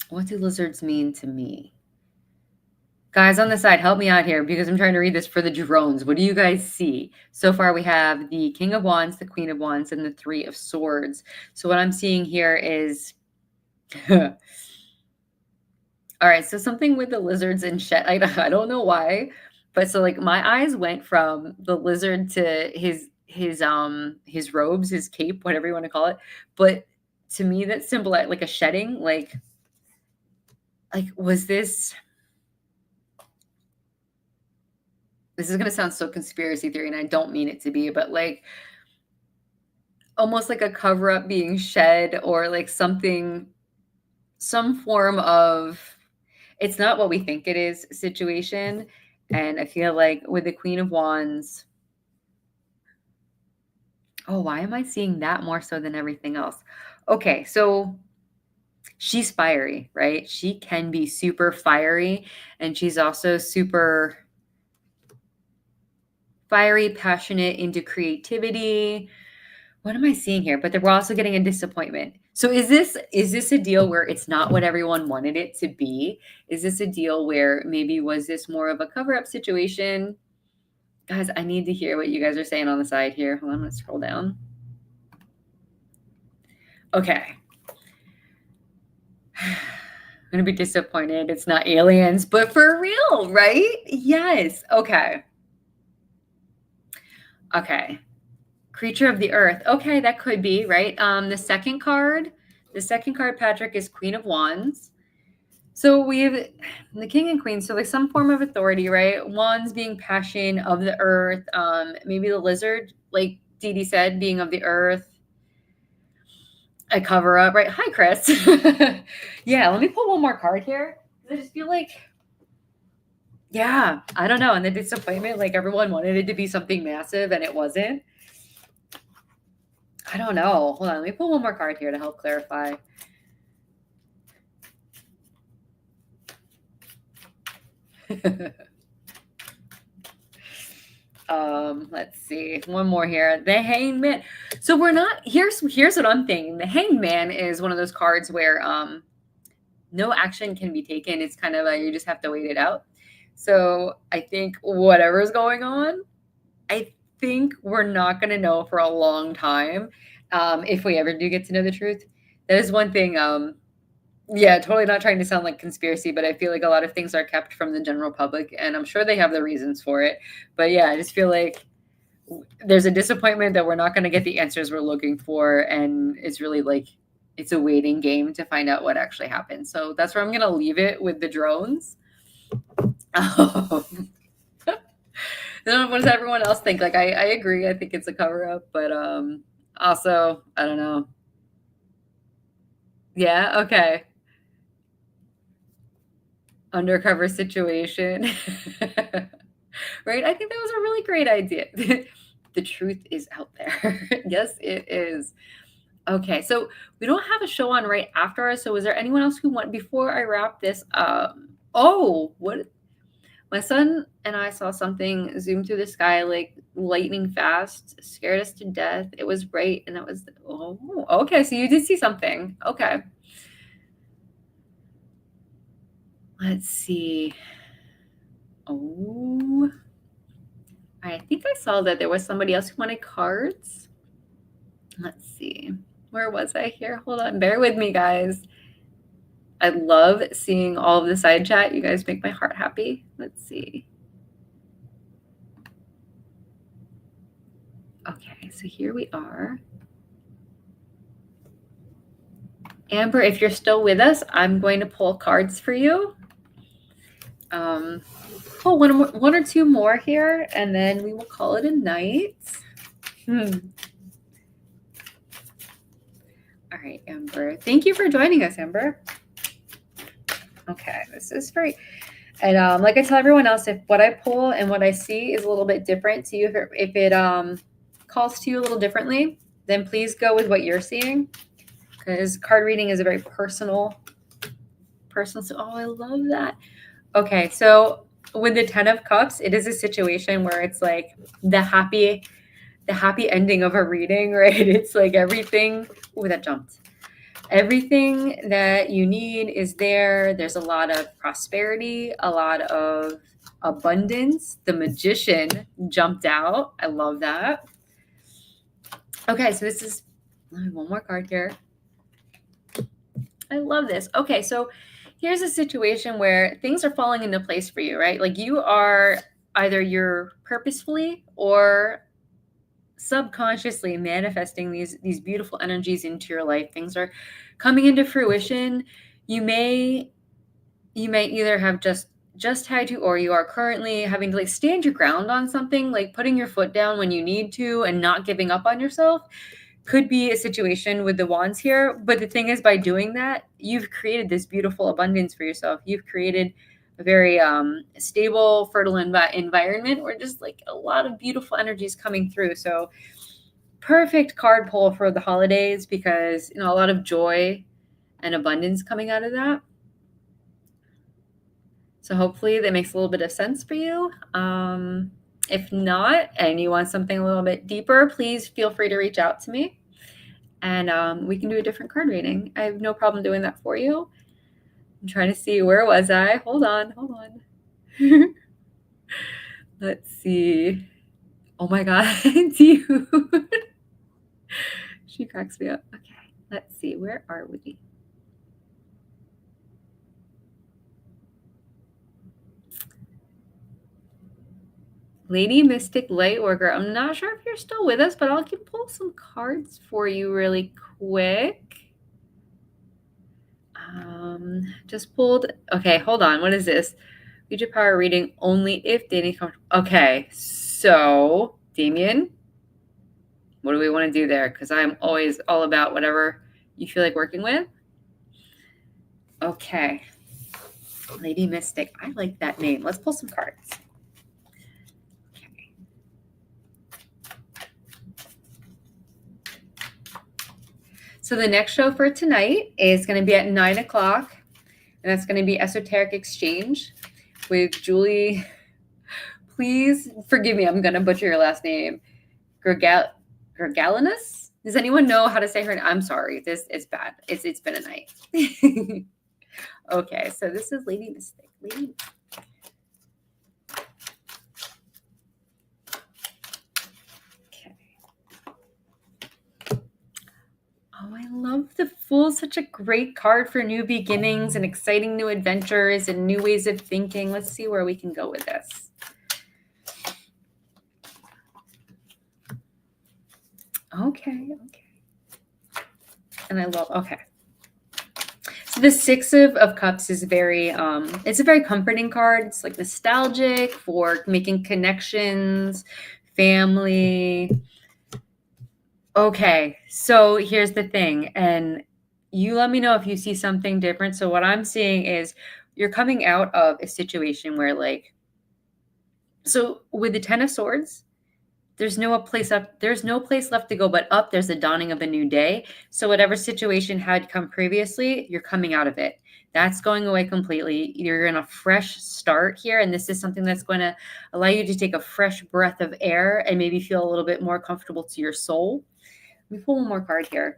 what do lizards mean to me? Guys on the side, help me out here because I'm trying to read this for the drones. What do you guys see? So far, we have the King of Wands, the Queen of Wands, and the 3 of Swords. So what I'm seeing here is... All right, so something with the lizards and shed. I don't know why, but so like my eyes went from the lizard to his robes, his cape, whatever you want to call it. But to me, that symbolized like a shedding, like was this is going to sound so conspiracy theory, and I don't mean it to be, but like almost like a cover up being shed, or like something, some form of it's not what we think it is situation. And I feel like with the Queen of Wands, oh, why am I seeing that more so than everything else? Okay, so she's fiery, right? She can be super fiery, and she's also super fiery, passionate, into creativity. What am I seeing here? But we're also getting a disappointment. So is this a deal where it's not what everyone wanted it to be? Is this a deal where maybe was this more of a cover-up situation? Guys, I need to hear what you guys are saying on the side here. Hold on, I'm going to scroll down. Okay. I'm going to be disappointed. It's not aliens, but for real, right? Yes. Okay. Okay. Creature of the earth. Okay, that could be, right? The second card, Patrick, is Queen of Wands. So we have the king and queen. So like some form of authority, right? Wands being passion of the earth. Maybe the lizard, like Dee Dee said, being of the earth. A cover up, right? Hi, Chris. Yeah, let me pull one more card here. I just feel like, yeah, I don't know. And the disappointment, like everyone wanted it to be something massive and it wasn't. I don't know. Hold on. Let me pull one more card here to help clarify. Let's see. One more here. The Hangman. So we're not, here's what I'm thinking. The Hangman is one of those cards where no action can be taken. It's kind of like you just have to wait it out. So I think whatever's going on, I think we're not going to know for a long time if we ever do get to know the truth. That is one thing. Yeah, totally not trying to sound like conspiracy, but I feel like a lot of things are kept from the general public, and I'm sure they have the reasons for it. But yeah, I just feel like there's a disappointment that we're not going to get the answers we're looking for, and it's really like it's a waiting game to find out what actually happened. So that's where I'm going to leave it with the drones. What does everyone else think? Like, I agree. I think it's a cover up, but also, I don't know. Yeah. Okay. Undercover situation. Right. I think that was a really great idea. The truth is out there. Yes, it is. Okay. So we don't have a show on right after us. So is there anyone else who before I wrap this up? Oh, what My son and I saw something zoom through the sky like lightning fast, scared us to death. It was bright, and that was, oh, okay. So you did see something. Okay. Let's see. Oh, I think I saw that there was somebody else who wanted cards. Let's see. Where was I here? Hold on. Bear with me, guys. I love seeing all of the side chat. You guys make my heart happy. Let's see. Okay, so here we are. Amber, if you're still with us, I'm going to pull cards for you. Pull one or two more here, and then we will call it a night. All right, Amber. Thank you for joining us, Amber. Okay, this is great. And like I tell everyone else, if what I pull and what I see is a little bit different to you, if it calls to you a little differently, then please go with what you're seeing, because card reading is a very personal. So, oh, I love that. Okay, so with the 10 of Cups, it is a situation where it's like the happy ending of a reading, right? It's like everything. Oh, that jumped. Everything that you need is there. There's a lot of prosperity, a lot of abundance. The Magician jumped out. I love that. Okay, so this is one more card here. I love this. Okay, so here's a situation where things are falling into place for you, right? Like you are either you're purposefully or subconsciously manifesting these beautiful energies into your life. Things are coming into fruition. You may either have just had to, or you are currently having to like stand your ground on something, like putting your foot down when you need to and not giving up on yourself. Could be a situation with the wands here. But the thing is, by doing that, you've created this beautiful abundance for yourself. You've created a very stable, fertile environment where just like a lot of beautiful energies coming through. So perfect card pull for the holidays, because a lot of joy and abundance coming out of that. So hopefully that makes a little bit of sense for you. If not, and you want something a little bit deeper, please feel free to reach out to me, and we can do a different card reading. I have no problem doing that for you. I'm trying to see, where was I? Hold on. Let's see. Oh my God, dude. She cracks me up. Okay, let's see. Where are we? Lady Mystic Lightworker. I'm not sure if you're still with us, but I'll pull some cards for you really quick. Just pulled. Okay, hold on. What is this? Read your power reading only if dating. Okay, so Damien, what do we want to do there? Because I'm always all about whatever you feel like working with. Okay, Lady Mystic. I like that name. Let's pull some cards. Okay. So the next show for tonight is going to be at 9 o'clock. And that's going to be Esoteric Exchange with Julie. Please forgive me. I'm going to butcher your last name. Gergalinus? Does anyone know how to say her name? I'm sorry. This is bad. It's been a night. Okay, so this is Lady Mystic. Okay. Oh, I love the Fool. Such a great card for new beginnings and exciting new adventures and new ways of thinking. Let's see where we can go with this. Okay. And I love, okay. So the Six of Cups is it's a very comforting card. It's like nostalgic for making connections, family. Okay, so here's the thing, and you let me know if you see something different. So what I'm seeing is you're coming out of a situation where so with the Ten of Swords, there's no place left to go but up. There's the dawning of a new day. So whatever situation had come previously, you're coming out of it. That's going away completely. You're in a fresh start here. And this is something that's going to allow you to take a fresh breath of air and maybe feel a little bit more comfortable to your soul. Let me pull one more card here.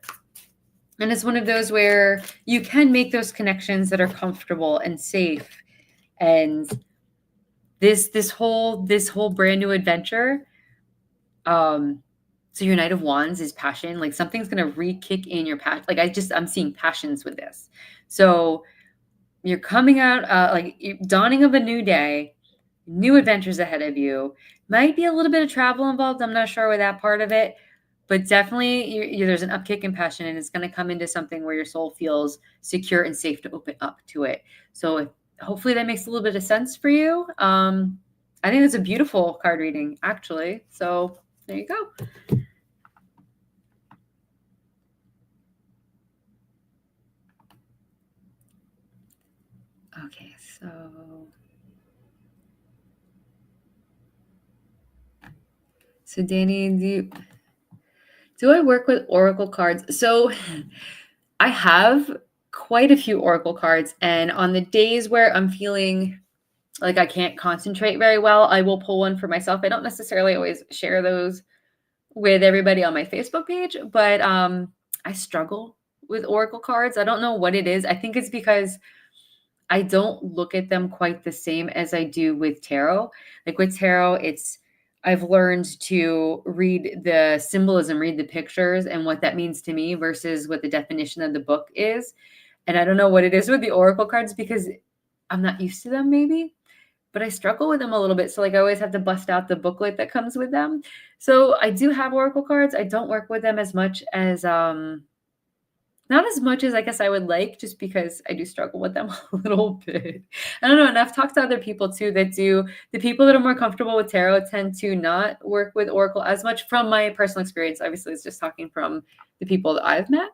And it's one of those where you can make those connections that are comfortable and safe. And this whole brand new adventure. So your Knight of Wands is passion. Like something's gonna re-kick in your passion. Like I'm seeing passions with this. So you're coming out, dawning of a new day, new adventures ahead of you. Might be a little bit of travel involved. I'm not sure with that part of it, but definitely there's an upkick in passion, and it's going to come into something where your soul feels secure and safe to open up to it. So hopefully that makes a little bit of sense for you. I think it's a beautiful card reading, actually. So there you go. Okay, so Danny, do I work with oracle cards? So I have quite a few oracle cards, and on the days where I'm feeling like I can't concentrate very well, I will pull one for myself. I don't necessarily always share those with everybody on my Facebook page, but I struggle with oracle cards. I don't know what it is. I think it's because I don't look at them quite the same as I do with tarot. Like with tarot, I've learned to read the symbolism, read the pictures and what that means to me versus what the definition of the book is. And I don't know what it is with the oracle cards because I'm not used to them maybe, but I struggle with them a little bit. So like I always have to bust out the booklet that comes with them. So I do have oracle cards. I don't work with them as much as, not as much as I guess I would like, just because I do struggle with them a little bit. I don't know. And I've talked to other people too that do. The people that are more comfortable with tarot tend to not work with oracle as much from my personal experience. Obviously, it's just talking from the people that I've met.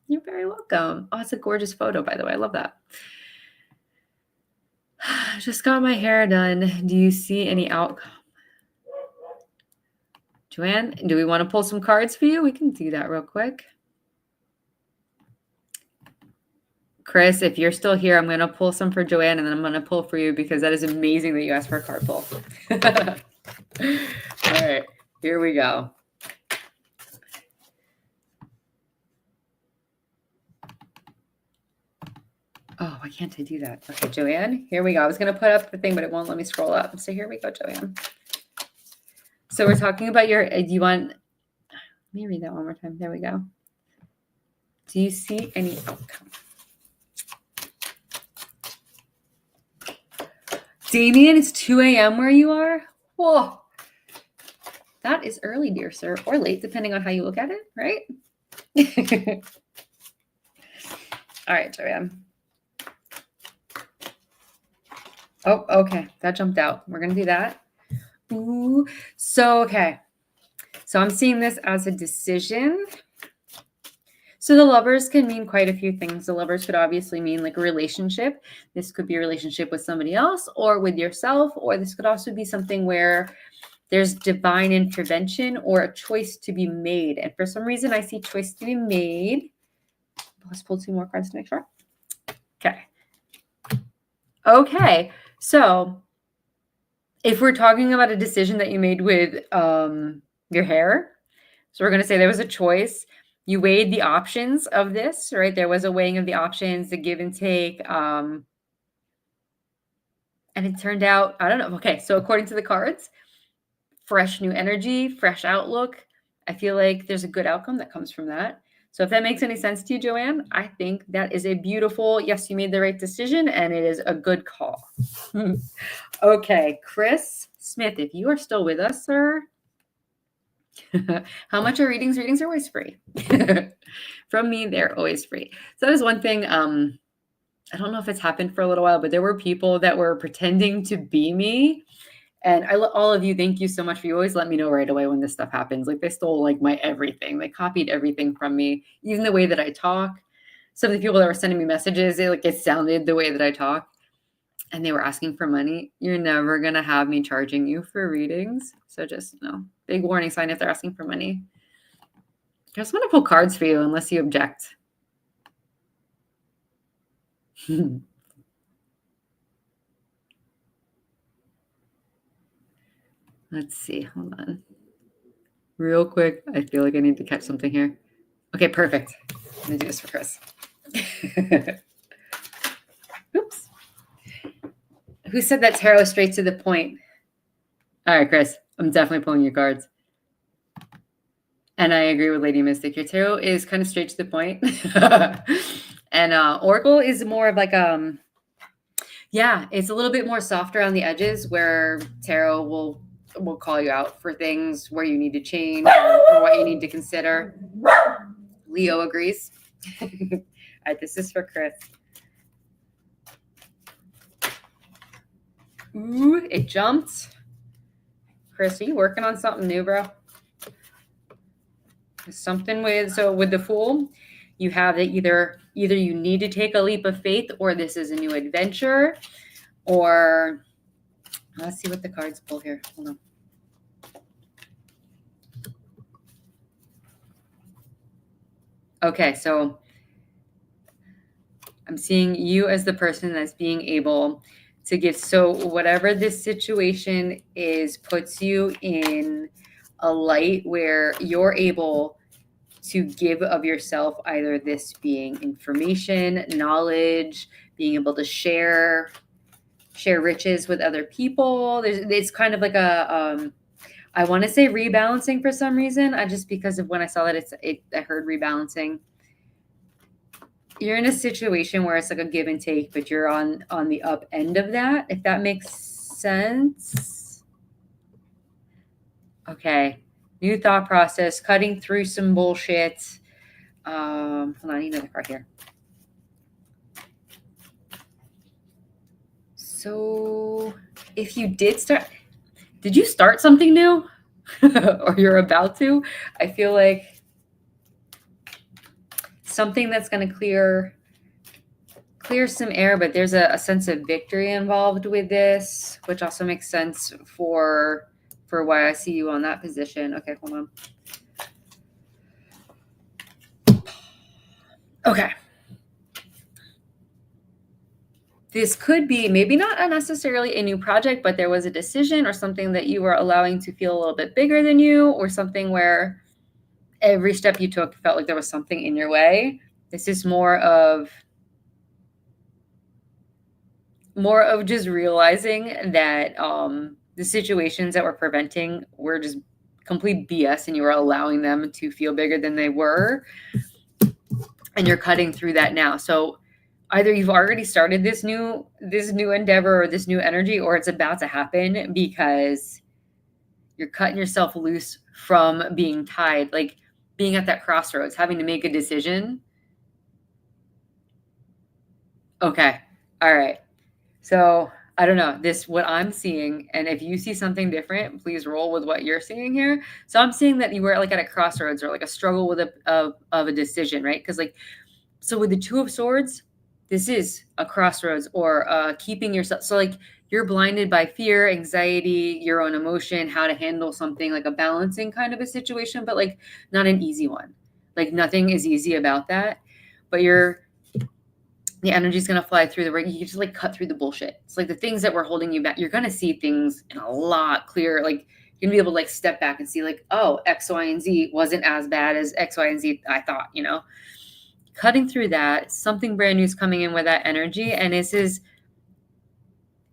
You're very welcome. Oh, it's a gorgeous photo, by the way. I love that. Just got my hair done. Do you see any outcome? Joanne, do we want to pull some cards for you? We can do that real quick. Chris, if you're still here, I'm going to pull some for Joanne, and then I'm going to pull for you because that is amazing that you asked for a card pull. All right, here we go. Oh, why can't I do that? Okay, Joanne, here we go. I was going to put up the thing, but it won't let me scroll up. So here we go, Joanne. So we're talking about let me read that one more time. There we go. Do you see any outcome? Damien, it's 2 a.m. where you are? Whoa. That is early, dear sir, or late, depending on how you look at it, right? All right, Joanne. Oh, okay. That jumped out. We're going to do that. Ooh. So, okay. So I'm seeing this as a decision. So the Lovers can mean quite a few things. The Lovers could obviously mean like a relationship. This could be a relationship with somebody else or with yourself, or this could also be something where there's divine intervention or a choice to be made. And for some reason, I see choice to be made. Let's pull 2 more cards to make sure. Okay. Okay. So if we're talking about a decision that you made with your hair, so we're going to say there was a choice. You weighed the options of this, right? There was a weighing of the options, the give and take. And it turned out, I don't know. Okay. So according to the cards, fresh new energy, fresh outlook. I feel like there's a good outcome that comes from that. So if that makes any sense to you, Joanne, I think that is a beautiful, yes, you made the right decision and it is a good call. Okay. Chris Smith, if you are still with us, sir, how much are readings? Readings are always free. From me, they're always free. So that is one thing. I don't know if it's happened for a little while, but there were people that were pretending to be me. And all of you, thank you so much for you always let me know right away when this stuff happens. Like they stole like my everything. They copied everything from me, even the way that I talk. Some of the people that were sending me messages, it sounded the way that I talk. And they were asking for money. You're never going to have me charging you for readings. So just, big warning sign if they're asking for money. I just want to pull cards for you unless you object. Let's see. Hold on. Real quick. I feel like I need to catch something here. Okay, perfect. I'm going to do this for Chris. Oops. Who said that tarot is straight to the point? All right, Chris. I'm definitely pulling your cards. And I agree with Lady Mystic. Your tarot is kind of straight to the point. And Oracle is more of like yeah, it's a little bit more softer on the edges, where tarot will call you out for things where you need to change or what you need to consider. Leo agrees. All right, this is for Chris. Ooh, it jumped. Chris, are you working on something new, bro? Something with the Fool, you have that either you need to take a leap of faith, or this is a new adventure, or let's see what the cards pull here. Hold on. Okay, so I'm seeing you as the person that's being able to give. So whatever this situation is puts you in a light where you're able to give of yourself, either this being information, knowledge, being able to share riches with other people. It's kind of like a I want to say rebalancing for some reason. I just, because of when I saw that I heard rebalancing. You're in a situation where it's like a give and take, but you're on the up end of that, if that makes sense. Okay. New thought process, cutting through some bullshit. Hold on, I need another card here. So if you did you start something new? Or you're about to? I feel like something that's going to clear some air, but there's a sense of victory involved with this, which also makes sense for why I see you on that position. Okay, hold on. Okay. This could be maybe not necessarily a new project, but there was a decision or something that you were allowing to feel a little bit bigger than you, or something where every step you took felt like there was something in your way. This is more of just realizing that the situations that were preventing were just complete BS, and you were allowing them to feel bigger than they were. And you're cutting through that now. So either you've already started this new endeavor or this new energy, or it's about to happen, because you're cutting yourself loose from being tied, like being at that crossroads, having to make a decision. Okay. All right. So I don't know, what I'm seeing, and if you see something different, please roll with what you're seeing here. So I'm seeing that you were like at a crossroads, or like a struggle with of a decision, right? Because so with the Two of Swords, this is a crossroads, or keeping yourself. So like you're blinded by fear, anxiety, your own emotion, how to handle something, like a balancing kind of a situation, but like not an easy one. Like nothing is easy about that, but the energy is going to fly through you just like cut through the bullshit. It's like the things that were holding you back, you're going to see things in a lot clearer. Like you're going to be able to like step back and see like, oh, X, Y, and Z wasn't as bad as X, Y, and Z I thought, cutting through that. Something brand new is coming in with that energy. And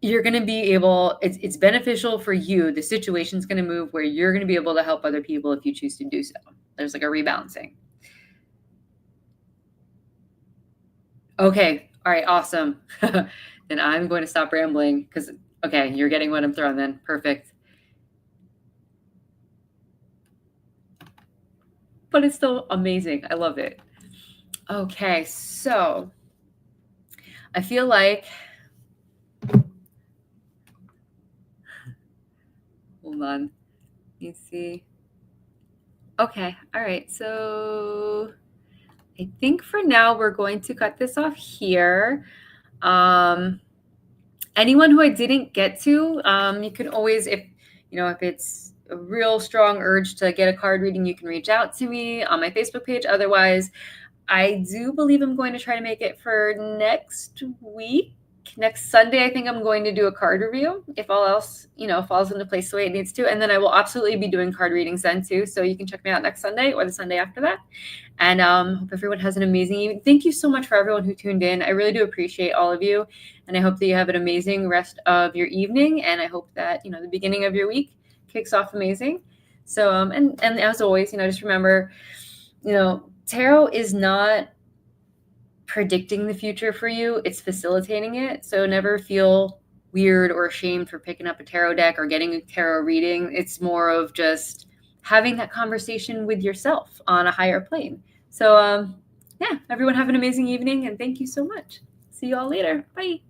you're going to be able, it's beneficial for you. The situation's going to move where you're going to be able to help other people if you choose to do so. There's like a rebalancing. Okay. All right. Awesome. Then I'm going to stop rambling because, okay, you're getting what I'm throwing then. Perfect. But it's still amazing. I love it. Okay. So I feel like, hold on. Let me see. Okay. All right. So I think for now we're going to cut this off here. Anyone who I didn't get to, you can always, if it's a real strong urge to get a card reading, you can reach out to me on my Facebook page. Otherwise, I do believe I'm going to try to make it for next week. Next Sunday, I think I'm going to do a card review if all else, falls into place the way it needs to. And then I will absolutely be doing card readings then too. So you can check me out next Sunday or the Sunday after that. And hope everyone has an amazing evening. Thank you so much for everyone who tuned in. I really do appreciate all of you. And I hope that you have an amazing rest of your evening. And I hope that, the beginning of your week kicks off amazing. So, and as always, just remember, tarot is not predicting the future for you, it's facilitating it. So never feel weird or ashamed for picking up a tarot deck or getting a tarot reading. It's more of just having that conversation with yourself on a higher plane. So everyone have an amazing evening, and thank you so much. See you all later. Bye.